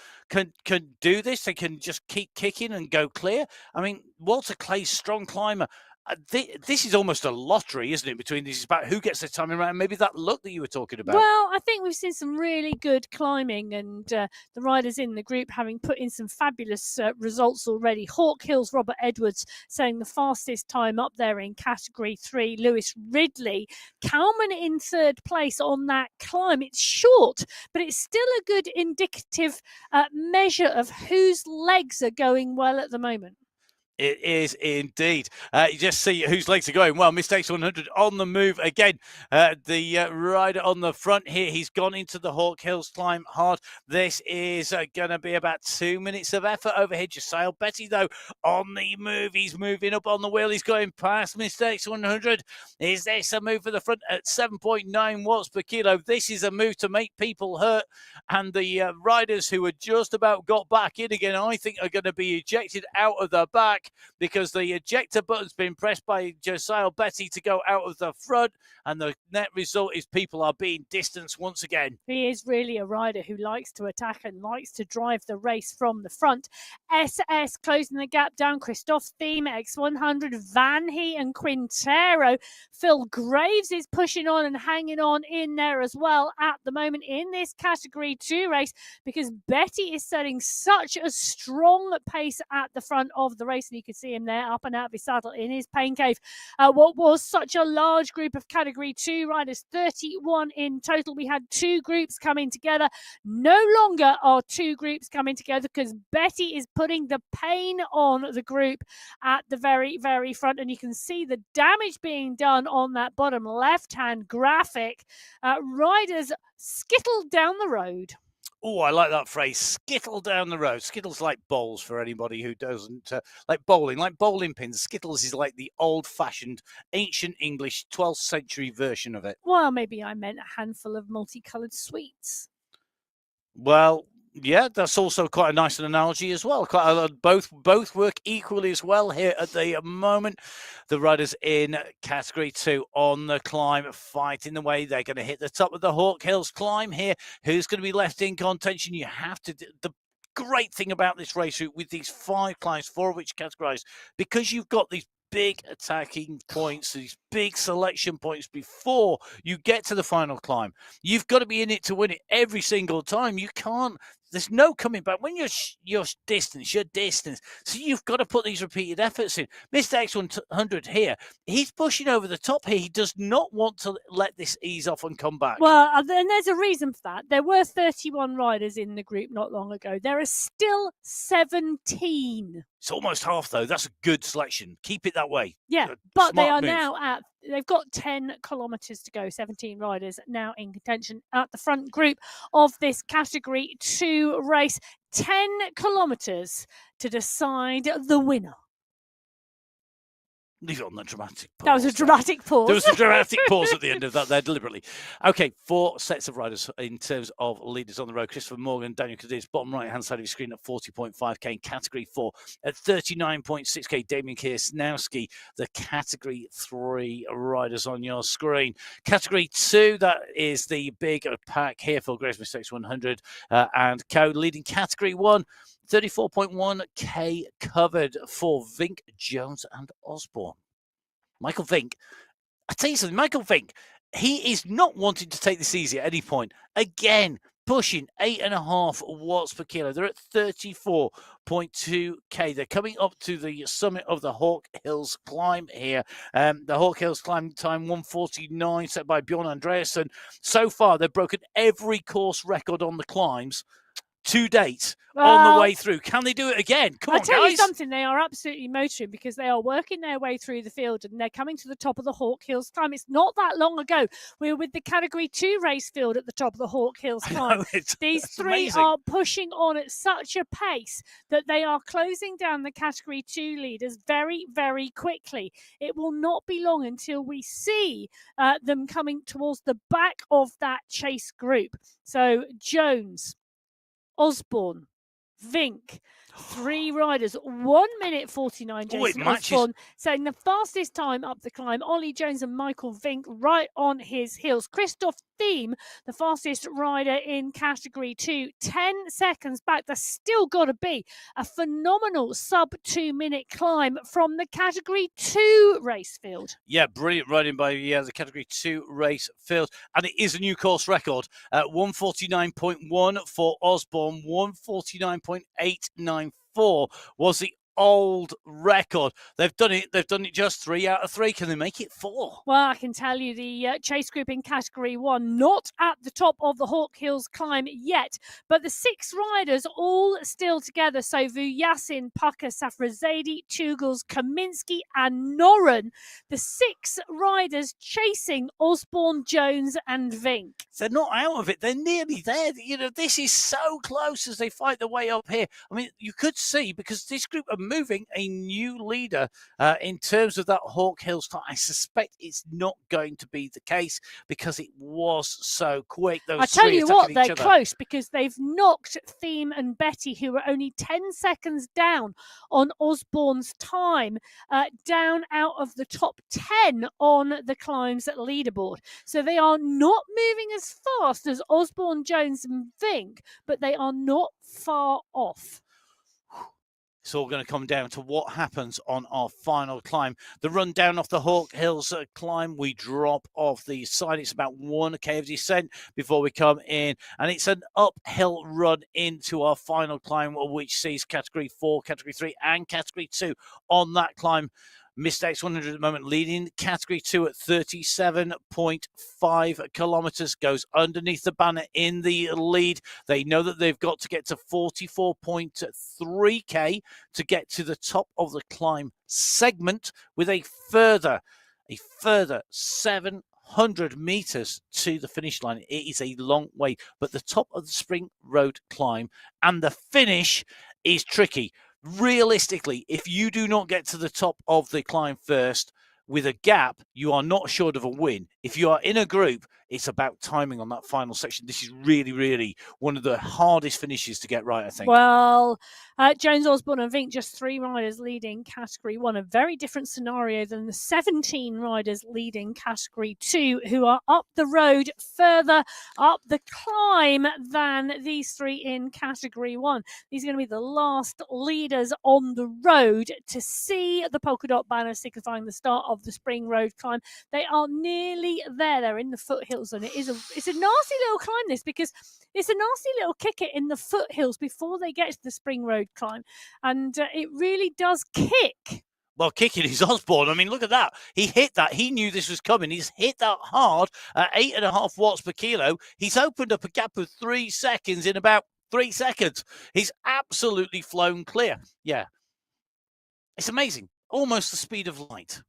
do this? They can just keep kicking and go clear? I mean, Walter Clay's strong climber. This is almost a lottery, isn't it? Between these, it's about who gets the timing right, and maybe that luck that you were talking about. Well, I think we've seen some really good climbing, and the riders in the group having put in some fabulous results already. Hawk Hill's Robert Edwards saying the fastest time up there in Category 3. Lewis Ridley, Kalman in third place on that climb. It's short, but it's still a good indicative measure of whose legs are going well at the moment. It is indeed. You just see whose legs are going well. Mistakes 100 on the move again. The rider on the front here, he's gone into the Hawk Hills climb hard. This is going to be about 2 minutes of effort over here. Josiah Betty, though, on the move. He's moving up on the wheel. He's going past Mistakes 100. Is this a move for the front at 7.9 watts per kilo? This is a move to make people hurt. And the riders who had just about got back in again, I think, are going to be ejected out of the back, because the ejector button's been pressed by Josiah Betty to go out of the front, and the net result is people are being distanced once again. He is really a rider who likes to attack and likes to drive the race from the front. SS closing the gap down. Christoph Thiem, X100, Van He and Quintero. Phil Graves is pushing on and hanging on in there as well at the moment in this Category 2 race, because Betty is setting such a strong pace at the front of the race. You can see him there up and out of his saddle in his pain cave. What was such a large group of Category 2 riders, 31 in total. We had two groups coming together. No longer are two groups coming together, because Betty is putting the pain on the group at the very, very front. And you can see the damage being done on that bottom left-hand graphic. Riders skittle down the road. Oh, I like that phrase, skittle down the road. Skittles like bowls for anybody who doesn't, like bowling pins. Skittles is like the old-fashioned, ancient English 12th century version of it. Well, maybe I meant a handful of multicoloured sweets. Well, yeah, that's also quite a nice analogy as well. Both work equally as well here at the moment. The riders in Category 2 on the climb, fighting the way. They're going to hit the top of the Hawk Hills climb here. Who's going to be left in contention? You have to... The great thing about this race with these 5 climbs, 4 of which categorized, because you've got these big attacking points, these big selection points before you get to the final climb. You've got to be in it to win it every single time. You can't... There's no coming back. When you're distance, you're distance. So you've got to put these repeated efforts in. Mr. X100 here, he's pushing over the top here. He does not want to let this ease off and come back. Well, and there's a reason for that. There were 31 riders in the group not long ago. There are still 17. It's almost half, though. That's a good selection. Keep it that way. Yeah, but they are now at... They've got 10 kilometres to go, 17 riders now in contention at the front group of this Category 2 race. 10 kilometres to decide the winner. Leave it on the dramatic pause. That was a dramatic pause. There was a dramatic pause at the end of that there, deliberately. Okay, 4 sets of riders in terms of leaders on the road. Christopher Morgan, Daniel Cadiz, bottom right-hand side of your screen at 40.5k. In Category 4 at 39.6k. Damien Kirsnowski, the Category 3 riders on your screen. Category 2, that is the big pack here for Graves Mistakes 100 and co. Leading Category 1. 34.1k covered for Vink, Jones and Osborne. Michael Vink, I tell you something, Michael Vink, he is not wanting to take this easy at any point. Again, pushing 8.5 watts per kilo. They're at 34.2k. They're coming up to the summit of the Hawk Hills climb here. The Hawk Hills climb time 1:49 set by Bjorn Andreasen. So far, they've broken every course record on the climbs to date on the way through. Can they do it again? Come on, guys. I'll tell you something, they are absolutely motoring, because they are working their way through the field and they're coming to the top of the Hawk Hills climb. It's not that long ago we were with the Category 2 race field at the top of the Hawk Hills climb. These 3 amazing. Are pushing on at such a pace that they are closing down the Category 2 leaders very, very quickly. It will not be long until we see them coming towards the back of that chase group. So Jones, Osborne, Vink. 3 riders, 1 minute 49. Jason Osborne saying the fastest time up the climb. Ollie Jones and Michael Vink right on his heels. Christoph Thiem, the fastest rider in category 2, 10 seconds back. That's still got to be a phenomenal sub 2 minute climb from the category 2 race field. Yeah, brilliant riding by the category 2 race field. And it is a new course record. 149.1 for Osborne, 149.894 was the old record. They've done it just 3 out of 3. Can they make it 4? Well, I can tell you the chase group in category 1 not at the top of the Hawk Hills climb yet, but the 6 riders all still together. So Vuyasin, Pucker, Safrazadi, Tugels, Kaminsky and Noren, the 6 riders chasing Osborne, Jones and Vink. They're not out of it. They're nearly there. This is so close as they fight their way up here. I mean, you could see, because this group are moving a new leader in terms of that Hawk Hills time. I suspect it's not going to be the case because it was so quick. I tell you what, they're close because they've knocked Thiem and Betty, who are only 10 seconds down on Osborne's time, down out of the top 10 on the climbs leaderboard. So they are not moving as fast as Osborne, Jones and Vink, but they are not far off. It's all going to come down to what happens on our final climb. The run down off the Hawk Hills climb, we drop off the side. It's about 1K of descent before we come in. And it's an uphill run into our final climb, which sees category 4, category 3 and category 2 on that climb. Mistakes 100 at the moment, leading category 2 at 37.5 kilometers, goes underneath the banner in the lead. They know that they've got to get to 44.3K to get to the top of the climb segment, with a further 700 meters to the finish line. It is a long way, but the top of the Spring Road climb and the finish is tricky. Realistically, if you do not get to the top of the climb first with a gap, you are not assured of a win. If you are in a group, it's about timing on that final section. This is really, really one of the hardest finishes to get right, I think. Well, Jones, Osborne and Vink, just 3 riders leading category 1. A very different scenario than the 17 riders leading category 2, who are up the road further up the climb than these 3 in category 1. These are going to be the last leaders on the road to see the polka dot banner signifying the start of the Spring Road climb. They are nearly there. They're in the foothills, and it's a nasty little climb, this, because it's a nasty little kick it in the foothills before they get to the Spring Road climb, and it really does kick. Well, kicking is Osborne. I mean, look at that. He hit that. He knew this was coming. He's hit that hard at 8.5 watts per kilo. He's opened up a gap of 3 seconds in about 3 seconds. He's absolutely flown clear. Yeah. It's amazing. Almost the speed of light.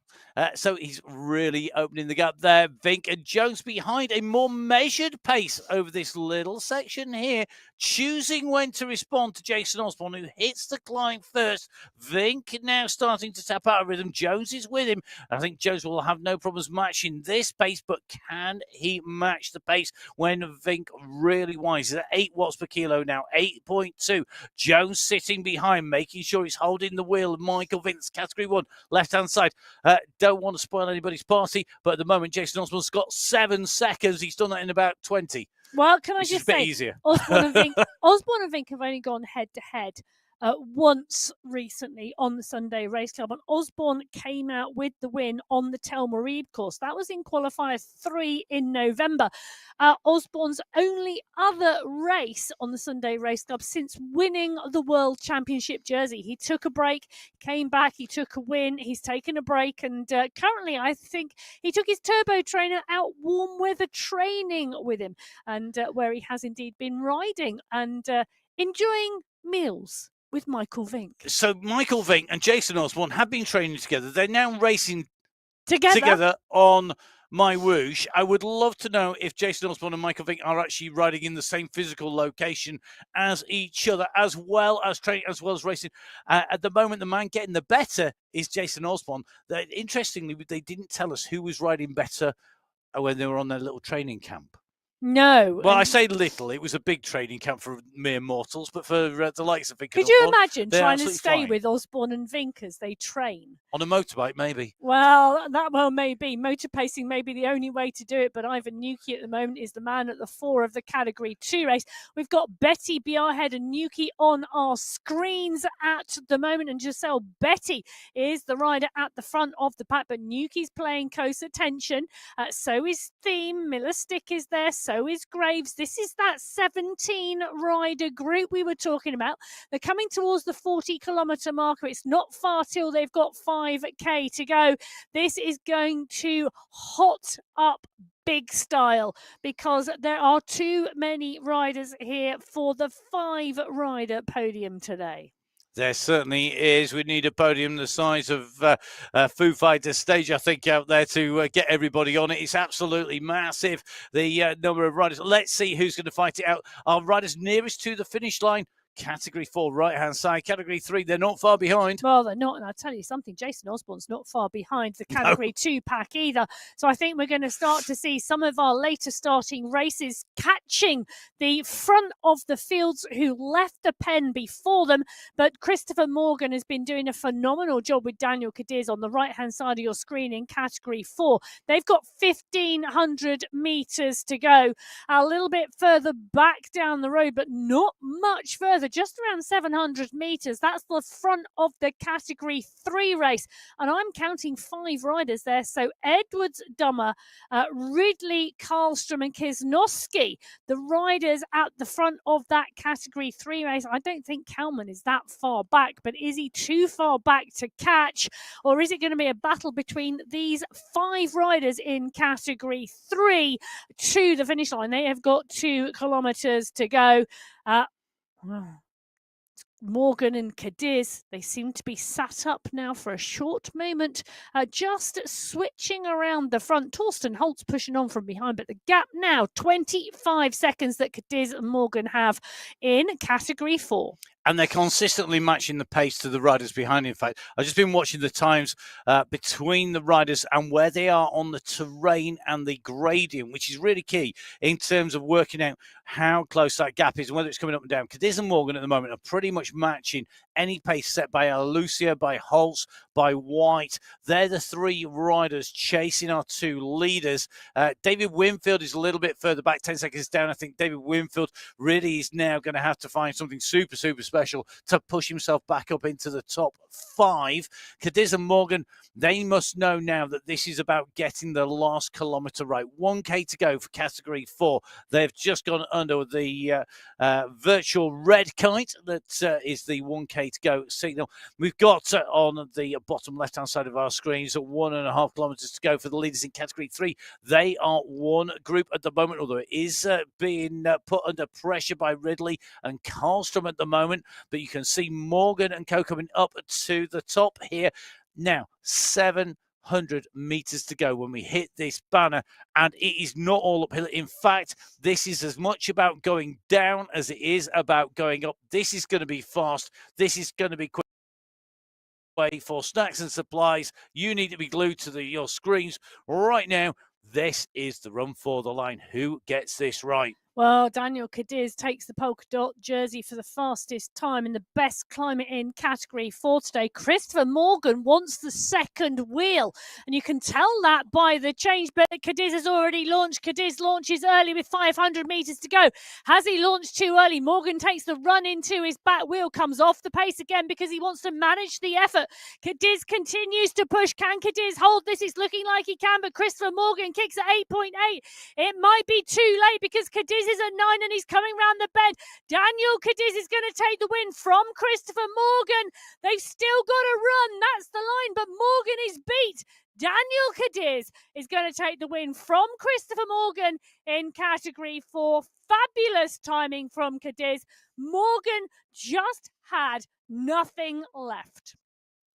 So he's really opening the gap there. Vink and Jones behind, a more measured pace over this little section here, choosing when to respond to Jason Osborne, who hits the climb first. Vink now starting to tap out of rhythm. Jones is with him. I think Jones will have no problems matching this pace, but can he match the pace when Vink really winds? He's at 8 watts per kilo now, 8.2. Jones sitting behind, making sure he's holding the wheel. Michael Vink's category 1, left-hand side. Don't want to spoil anybody's party, but at the moment, Jason Osborne's got 7 seconds. He's done that in about 20. Well, can I just say, easier. Osborne and Vink have only gone head-to-head once recently on the Sunday Race Club, and Osborne came out with the win on the Telma Reid course. That was in Qualifier 3 in November. Osborne's only other race on the Sunday Race Club since winning the World Championship jersey. He took a break, came back, he took a win, he's taken a break, and currently I think he took his turbo trainer out warm weather training with him, and where he has indeed been riding and enjoying meals with Michael Vink. So Michael Vink and Jason Osborne have been training together. They're now racing together on MyWhoosh. I would love to know if Jason Osborne and Michael Vink are actually riding in the same physical location as each other, as well as training, as well as racing. At the moment, the man getting the better is Jason Osborne. Interestingly, they didn't tell us who was riding better when they were on their little training camp. No. Well, I And say little. It was a big training camp for mere mortals, but for the likes of Vickers could you Osborne, imagine they're trying to absolutely stay fine. with Osborne and Vink as they train? On a motorbike, maybe. Well, that well may be. Motor pacing may be the only way to do it, but Ivan Nuki at the moment is the man at the 4 of the Category 2 race. We've got Betty Biarhead and Nuki on our screens at the moment, and Giselle Betty is the rider at the front of the pack, but Nuki's playing close attention. So is Theme. Miller Stick is there. So is Graves. This is that 17 rider group we were talking about. They're coming towards the 40-kilometre marker. It's not far till they've got 5K to go. This is going to hot up big style because there are too many riders here for the 5-rider podium today. There certainly is. We need a podium the size of Foo Fighters stage, I think, out there to get everybody on it. It's absolutely massive, the number of riders. Let's see who's going to fight it out. Our riders nearest to the finish line. Category 4, right-hand side. Category 3, they're not far behind. Well, they're not, and I'll tell you something, Jason Osborne's not far behind the Category 2 pack either. So I think we're going to start to see some of our later starting races catching the front of the fields who left the pen before them. But Christopher Morgan has been doing a phenomenal job with Daniel Cadiz on the right-hand side of your screen in Category 4. They've got 1,500 metres to go. A little bit further back down the road, but not much further, just around 700 metres. That's the front of the Category 3 race. And I'm counting 5 riders there. So Edwards, Dummer, Ridley, Karlstrom and Kisnowski, the riders at the front of that Category 3 race. I don't think Kalman is that far back, but is he too far back to catch? Or is it going to be a battle between these 5 riders in Category 3 to the finish line? They have got 2 kilometres to go. Morgan and Cadiz, they seem to be sat up now for a short moment, just switching around the front. Torsten Holt's pushing on from behind, but the gap now, 25 seconds that Cadiz and Morgan have in Category 4. And they're consistently matching the pace to the riders behind. In fact, I've just been watching the times between the riders and where they are on the terrain and the gradient, which is really key in terms of working out how close that gap is and whether it's coming up and down. Cadiz and Morgan at the moment are pretty much matching any pace set by Lucia, by Holtz, by White. They're the 3 riders chasing our 2 leaders. David Winfield is a little bit further back, 10 seconds down. I think David Winfield really is now going to have to find something super special to push himself back up into the top 5. Cadiz and Morgan, they must know now that this is about getting the last kilometre right. 1K to go for Category 4. They've just gone under the virtual red kite that is the 1K to go signal. We've got on the bottom left-hand side of our screens 1.5 kilometres to go for the leaders in Category 3. They are one group at the moment, although it is being put under pressure by Ridley and Karlstrom at the moment. But you can see Morgan and Co coming up to the top here. Now, 700 metres to go when we hit this banner, and it is not all uphill. In fact, this is as much about going down as it is about going up. This is going to be fast. This is going to be quick. For snacks and supplies, you need to be glued to your screens right now. This is the run for the line. Who gets this right? Well, Daniel Cadiz takes the polka dot jersey for the fastest time in the best climate in Category 4 today. Christopher Morgan wants the second wheel, and you can tell that by the change, but Cadiz has already launched. Cadiz launches early with 500 metres to go. Has he launched too early? Morgan takes the run into his back wheel, comes off the pace again because he wants to manage the effort. Cadiz continues to push. Can Cadiz hold this? It's looking like he can, but Christopher Morgan kicks at 8.8. It might be too late because Cadiz is at 9 and he's coming round the bend. Daniel Cadiz is going to take the win from Christopher Morgan. They've still got to run. That's the line, but Morgan is beat. Daniel Cadiz is going to take the win from Christopher Morgan in Category 4. Fabulous timing from Cadiz. Morgan just had nothing left.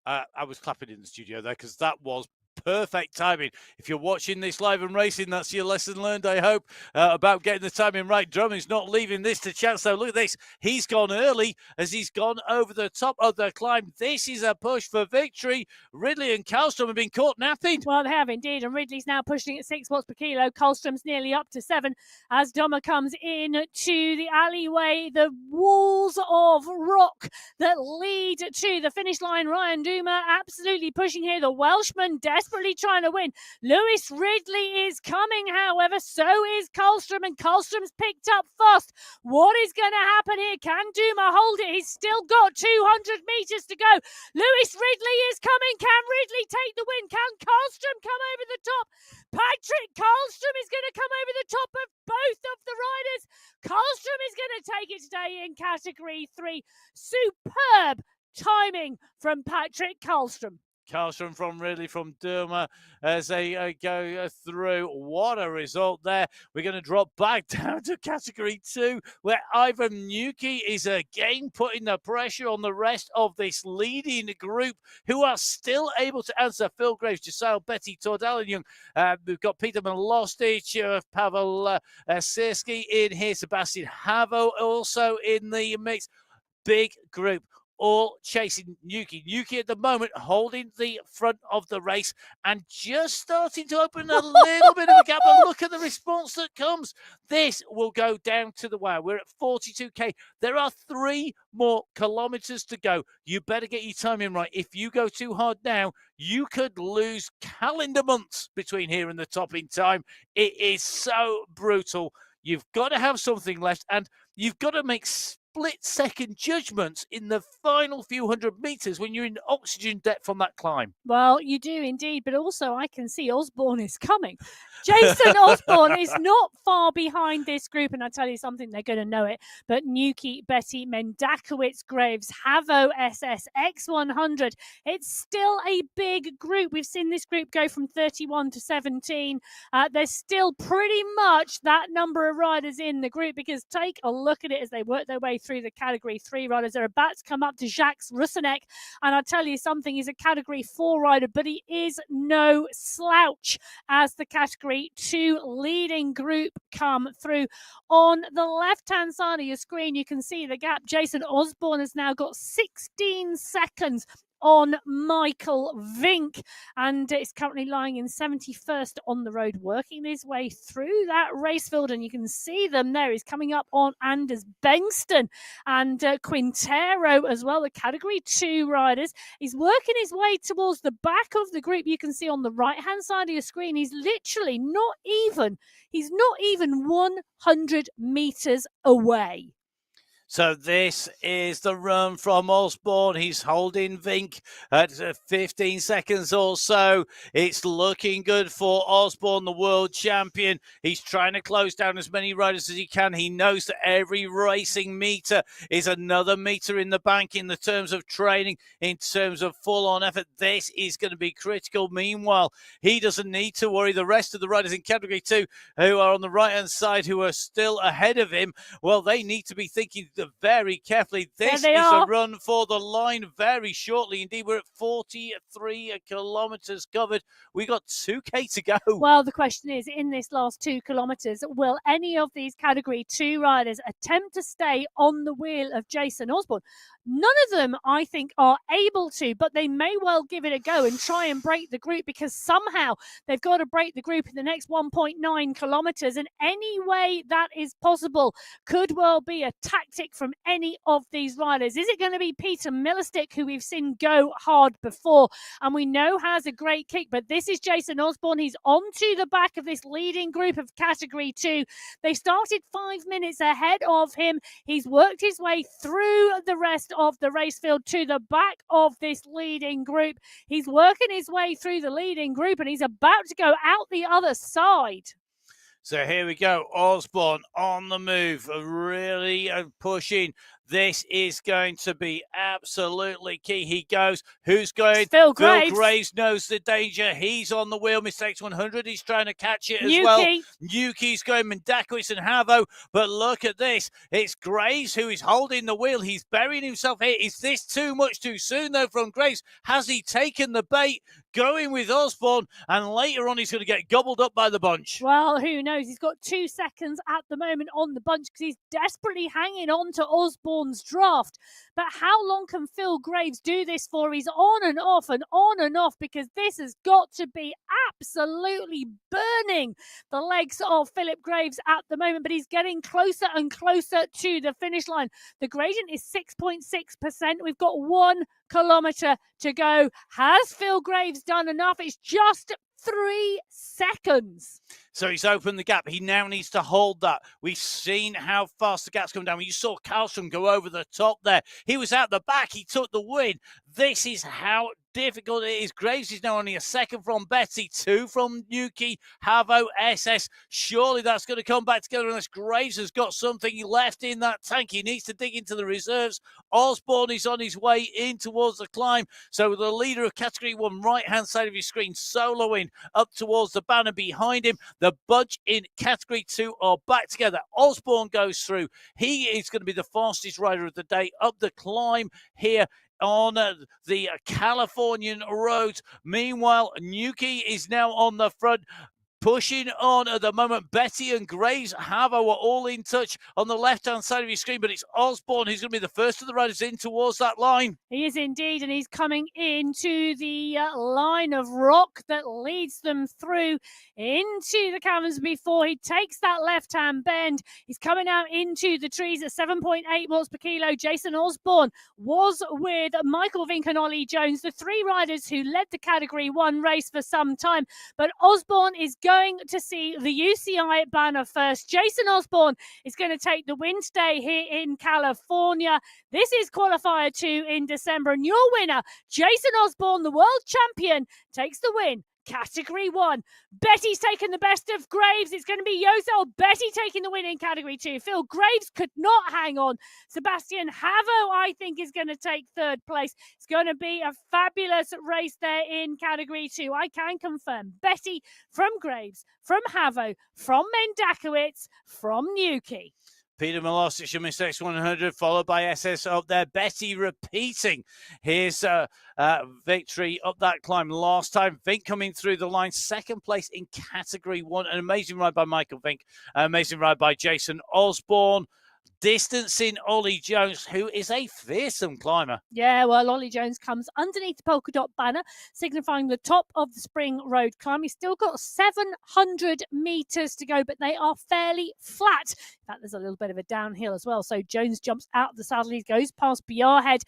I was clapping in the studio there because that was perfect timing. If you're watching this live and racing, that's your lesson learned, I hope, about getting the timing right. Drummond's not leaving this to chance, though. Look at this. He's gone early as he's gone over the top of the climb. This is a push for victory. Ridley and Karlstrom have been caught napping. Well, they have indeed, and Ridley's now pushing at 6 watts per kilo. Karlstrom's nearly up to 7 as Dummer comes in to the alleyway. The walls of rock that lead to the finish line. Ryan Duma absolutely pushing here. The Welshman desperately trying to win. Lewis Ridley is coming, however, so is Karlstrom, and Karlstrom's picked up first. What is going to happen here? Can Duma hold it? He's still got 200 metres to go. Lewis Ridley is coming. Can Ridley take the win? Can Karlstrom come over the top? Patrick Karlstrom is going to come over the top of both of the riders. Karlstrom is going to take it today in category 3. Superb timing from Patrick Karlstrom. Karlstrom from Ridley from Duma as they go through. What a result there. We're going to drop back down to category 2 where Ivan Nuki is again putting the pressure on the rest of this leading group who are still able to answer. Phil Graves, Giselle Betty, Tordalen Young. We've got Peter Milostic, Pavel Sirski in here. Sebastian Havo also in the mix. Big group. All chasing Nuki. Nuki at the moment holding the front of the race and just starting to open a little bit of a gap. But look at the response that comes. This will go down to the wire. We're at 42k. There are 3 more kilometers to go. You better get your timing right. If you go too hard now, you could lose calendar months between here and the top in time. It is so brutal. You've got to have something left, and you've got to make split-second judgments in the final few hundred meters when you're in oxygen depth on that climb. Well, you do indeed, but also I can see Osborne is coming. Jason Osborne is not far behind this group, and I tell you something, they're going to know it. But Nuki, Betty, Mendakowicz, Graves, Havo, SS, X100, it's still a big group. We've seen this group go from 31 to 17. There's still pretty much that number of riders in the group, because take a look at it as they work their way through the category 3 riders. They're about to come up to Jacques Rusinek, and I'll tell you something, he's a category 4 rider, but he is no slouch as the category 2 leading group come through. On the left-hand side of your screen, you can see the gap. Jason Osborne has now got 16 seconds on Michael Vink, and it's currently lying in 71st on the road, working his way through that race field, and you can see them there. He's coming up on Anders Bengston and Quintero as well, the category 2 riders. He's working his way towards the back of the group. You can see on the right-hand side of your screen, he's literally not even 100 meters away. So this is the run from Osborne. He's holding Vink at 15 seconds or so. It's looking good for Osborne, the world champion. He's trying to close down as many riders as he can. He knows that every racing meter is another meter in the bank in the terms of training, in terms of full-on effort. This is going to be critical. Meanwhile, he doesn't need to worry. The rest of the riders in category 2 who are on the right-hand side, who are still ahead of him, well, they need to be thinking very carefully. This is a run for the line very shortly. Indeed, we're at 43 kilometers covered. We got 2k to go. Well, the question is, in this last 2 kilometers, will any of these category 2 riders attempt to stay on the wheel of Jason Osborne? None of them, I think, are able to, but they may well give it a go and try and break the group, because somehow they've got to break the group in the next 1.9 kilometers, and any way that is possible could well be a tactic from any of these riders. Is it going to be Peter Milostic, who we've seen go hard before and we know has a great kick? But this is Jason Osborne. He's onto the back of this leading group of category 2. They started 5 minutes ahead of him. He's worked his way through the rest of the race field to the back of this leading group. He's working his way through the leading group, and he's about to go out the other side. So here we go. Osborne on the move, really pushing This is going to be absolutely key. He goes. Who's going? Phil Phil Graves. Graves knows the danger. He's on the wheel. Mistakes 100. He's trying to catch it as well. Yuki's going. Mendakowicz and Havo. But look at this. It's Graves who is holding the wheel. He's burying himself here. Is this too much too soon, though, from Graves? Has he taken the bait? Going with Osborne, and later on he's going to get gobbled up by the bunch. Well, who knows? He's got 2 seconds at the moment on the bunch because he's desperately hanging on to Osborne's draft. But how long can Phil Graves do this for? He's on and off and on and off because this has got to be absolutely burning the legs of Philip Graves at the moment. But he's getting closer and closer to the finish line. The gradient is 6.6%. We've got 1 kilometre to go. Has Phil Graves done enough? It's just 3 seconds. So he's opened the gap. He now needs to hold that. We've seen how fast the gap's come down. You saw Karlstrom go over the top there. He was at the back. He took the win. This is how difficult it is. Graves is now only a second from Betty, 2 from Yuki, Havo, SS. Surely that's going to come back together unless Graves has got something left in that tank. He needs to dig into the reserves. Osborne is on his way in towards the climb. So the leader of Category 1, right-hand side of your screen, soloing up towards the banner behind him. The bunch in Category 2 are back together. Osborne goes through. He is going to be the fastest rider of the day up the climb here on the Californian roads. Meanwhile, Nuki is now on the front, pushing on at the moment. Betty and Graves, Havo are all in touch on the left-hand side of your screen, but it's Osborne who's going to be the first of the riders in towards that line. He is indeed, and he's coming into the line of rock that leads them through into the caverns before he takes that left-hand bend. He's coming out into the trees at 7.8 watts per kilo. Jason Osborne was with Michael Vink and Ollie Jones, the 3 riders who led the Category 1 race for some time, but Osborne is going to see the UCI banner first. Jason Osborne is going to take the win today here in California. This is Qualifier 2 in December, and your winner, Jason Osborne, the world champion, takes the win. Category 1. Betty's taken the best of Graves. It's going to be Yosel Betty taking the win in Category 2. Phil Graves could not hang on. Sebastian Havo, I think, is going to take 3rd place. It's going to be a fabulous race there in Category 2. I can confirm. Betty from Graves, from Havo, from Mendakowicz, from Nuki. Peter Milosic, your mistakes 100, followed by SS up there. Betty repeating his victory up that climb last time. Vink coming through the line, 2nd place in Category 1. An amazing ride by Michael Vink, an amazing ride by Jason Osborne. Distancing Ollie Jones, who is a fearsome climber. Yeah, well, Ollie Jones comes underneath the polka dot banner, signifying the top of the Spring Road climb. He's still got 700 metres to go, but they are fairly flat. In fact, there's a little bit of a downhill as well. So Jones jumps out of the saddle. He goes past Bjarhead,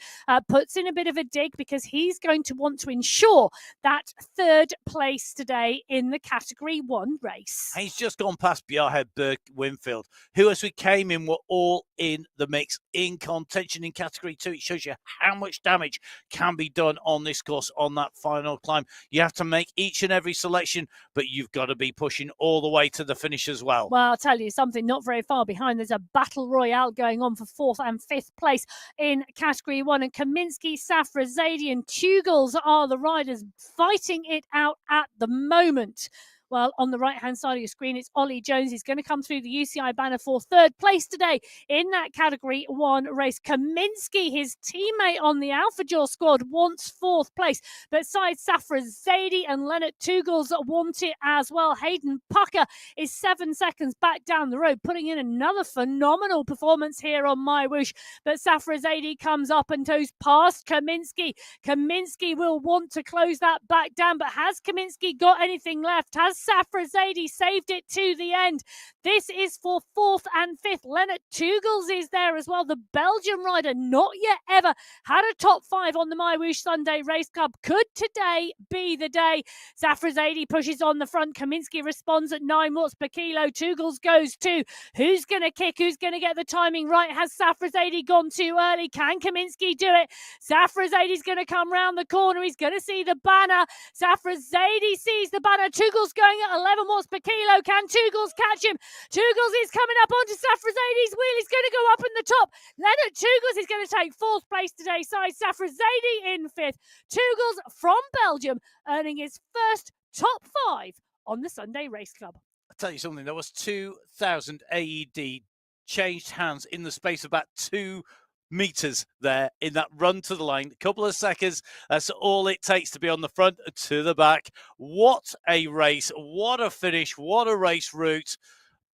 puts in a bit of a dig because he's going to want to ensure that 3rd place today in the Category 1 race. He's just gone past Bjarhead, Burke, Winfield, who, as we came in, were all in the mix, in contention in Category 2. It shows you how much damage can be done on this course on that final climb. You have to make each and every selection, but you've got to be pushing all the way to the finish as well. Well, I'll tell you something, not very far behind. There's a battle royale going on for 4th and 5th place in Category 1. And Kaminsky, Safra, Zadie and Tugels are the riders fighting it out at the moment. Well, on the right-hand side of your screen, it's Ollie Jones. He's going to come through the UCI banner for 3rd place today in that Category 1 race. Kaminsky, his teammate on the Alpha Jaw squad, wants 4th place. But Syed Safra Zadie and Leonard Tugels want it as well. Hayden Pucker is 7 seconds back down the road, putting in another phenomenal performance here on MyWhoosh. But Safra Zadie comes up and goes past Kaminsky. Kaminsky will want to close that back down, but has Kaminsky got anything left? Has Safra Zadie saved it to the end? This is for 4th and 5th. Leonard Tugels is there as well. The Belgian rider, not yet ever had a top 5 on the MyWhoosh Sunday Race Club. Could today be the day? Safra Zadie pushes on the front. Kaminsky responds at 9 watts per kilo. Tugels goes 2. Who's going to kick? Who's going to get the timing right? Has Safra Zadie gone too early? Can Kaminsky do it? Safra Zadie's going to come round the corner. He's going to see the banner. Safra Zadie sees the banner. Tugels going going at 11 watts per kilo. Can Tugles catch him? Tugles is coming up onto Safrazadi's wheel. He's going to go up in the top. Leonard Tugles is going to take 4th place today, side Safrazadi in 5th. Tugles from Belgium earning his first top 5 on the Sunday Race Club. I'll tell you something, there was 2,000 AED changed hands in the space of about 2 meters there in that run to the line. A couple of seconds, that's all it takes to be on the front to the back. What a race, what a finish, what a race route.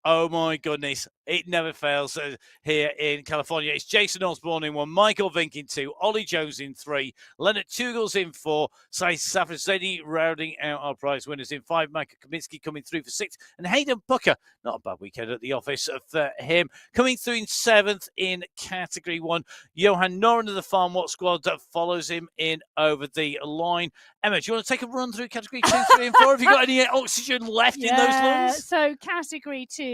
Oh my goodness, it never fails here in California. It's Jason Osborne in 1, Michael Vink in 2, Ollie Jones in 3, Leonard Tugles in 4, Sai Safrazadi rounding out our prize winners in 5, Michael Kaminsky coming through for 6, and Hayden Pucker, not a bad weekend at the office for him, coming through in 7th in Category 1. Johan Noren of the Farm Watch squad follows him in over the line. Emma, do you want to take a run through Category 2, 3 and 4? Have you got any oxygen left in those lungs? So Category 2,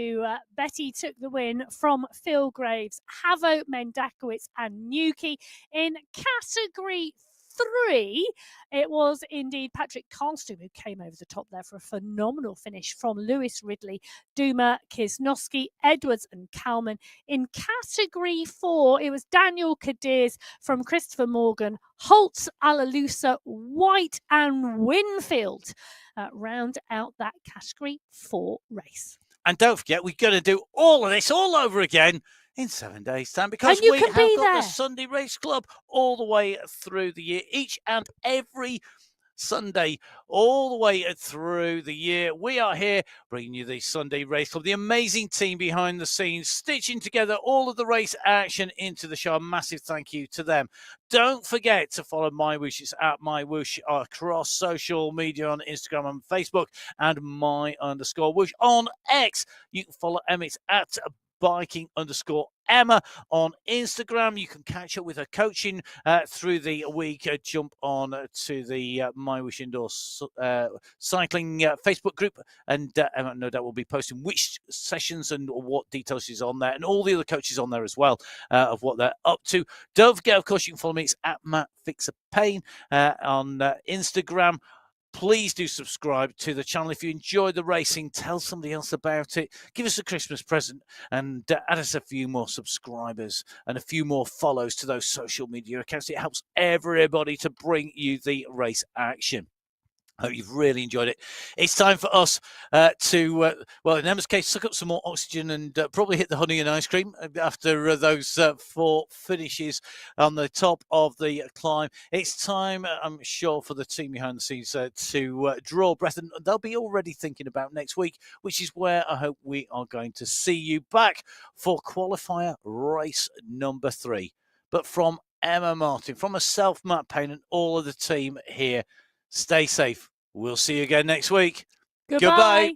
Betty took the win from Phil Graves, Havo Mendakowicz and Nuki. In Category 3, it was indeed Patrick Karlstrom who came over the top there for a phenomenal finish from Lewis Ridley, Duma, Kisnowski, Edwards and Kalman. In Category 4, it was Daniel Cadiz from Christopher Morgan, Holtz, Alalusa, White and Winfield round out that Category 4 race. And don't forget, we're going to do all of this all over again in 7 days' time, because we have got the Sunday Race Club all the way through the year, each and every Sunday, all the way through the year. We are here bringing you the Sunday Race Club, the amazing team behind the scenes, stitching together all of the race action into the show. A massive thank you to them. Don't forget to follow MyWhoosh. It's at MyWhoosh across social media on Instagram and Facebook, and my_whoosh on X. You can follow Emmett at biking_Emma on Instagram. You can catch up with her coaching through the week. Jump on to the MyWhoosh Indoor Cycling Facebook group, and Emma no doubt will be posting which sessions and what details she's on there, and all the other coaches on there as well of what they're up to. Don't forget, of course, you can follow me. It's at Matt Fixer Pain on Instagram. Please do subscribe to the channel. If you enjoy the racing, tell somebody else about it. Give us a Christmas present and add us a few more subscribers and a few more follows to those social media accounts. It helps everybody to bring you the race action. I hope you've really enjoyed it. It's time for us to, well, in Emma's case, suck up some more oxygen and probably hit the honey and ice cream after those 4 finishes on the top of the climb. It's time, I'm sure, for the team behind the scenes to draw breath, and they'll be already thinking about next week, which is where I hope we are going to see you back for qualifier race number 3. But from Emma Martin, from myself, Matt Payne, and all of the team here, stay safe. We'll see you again next week. Goodbye.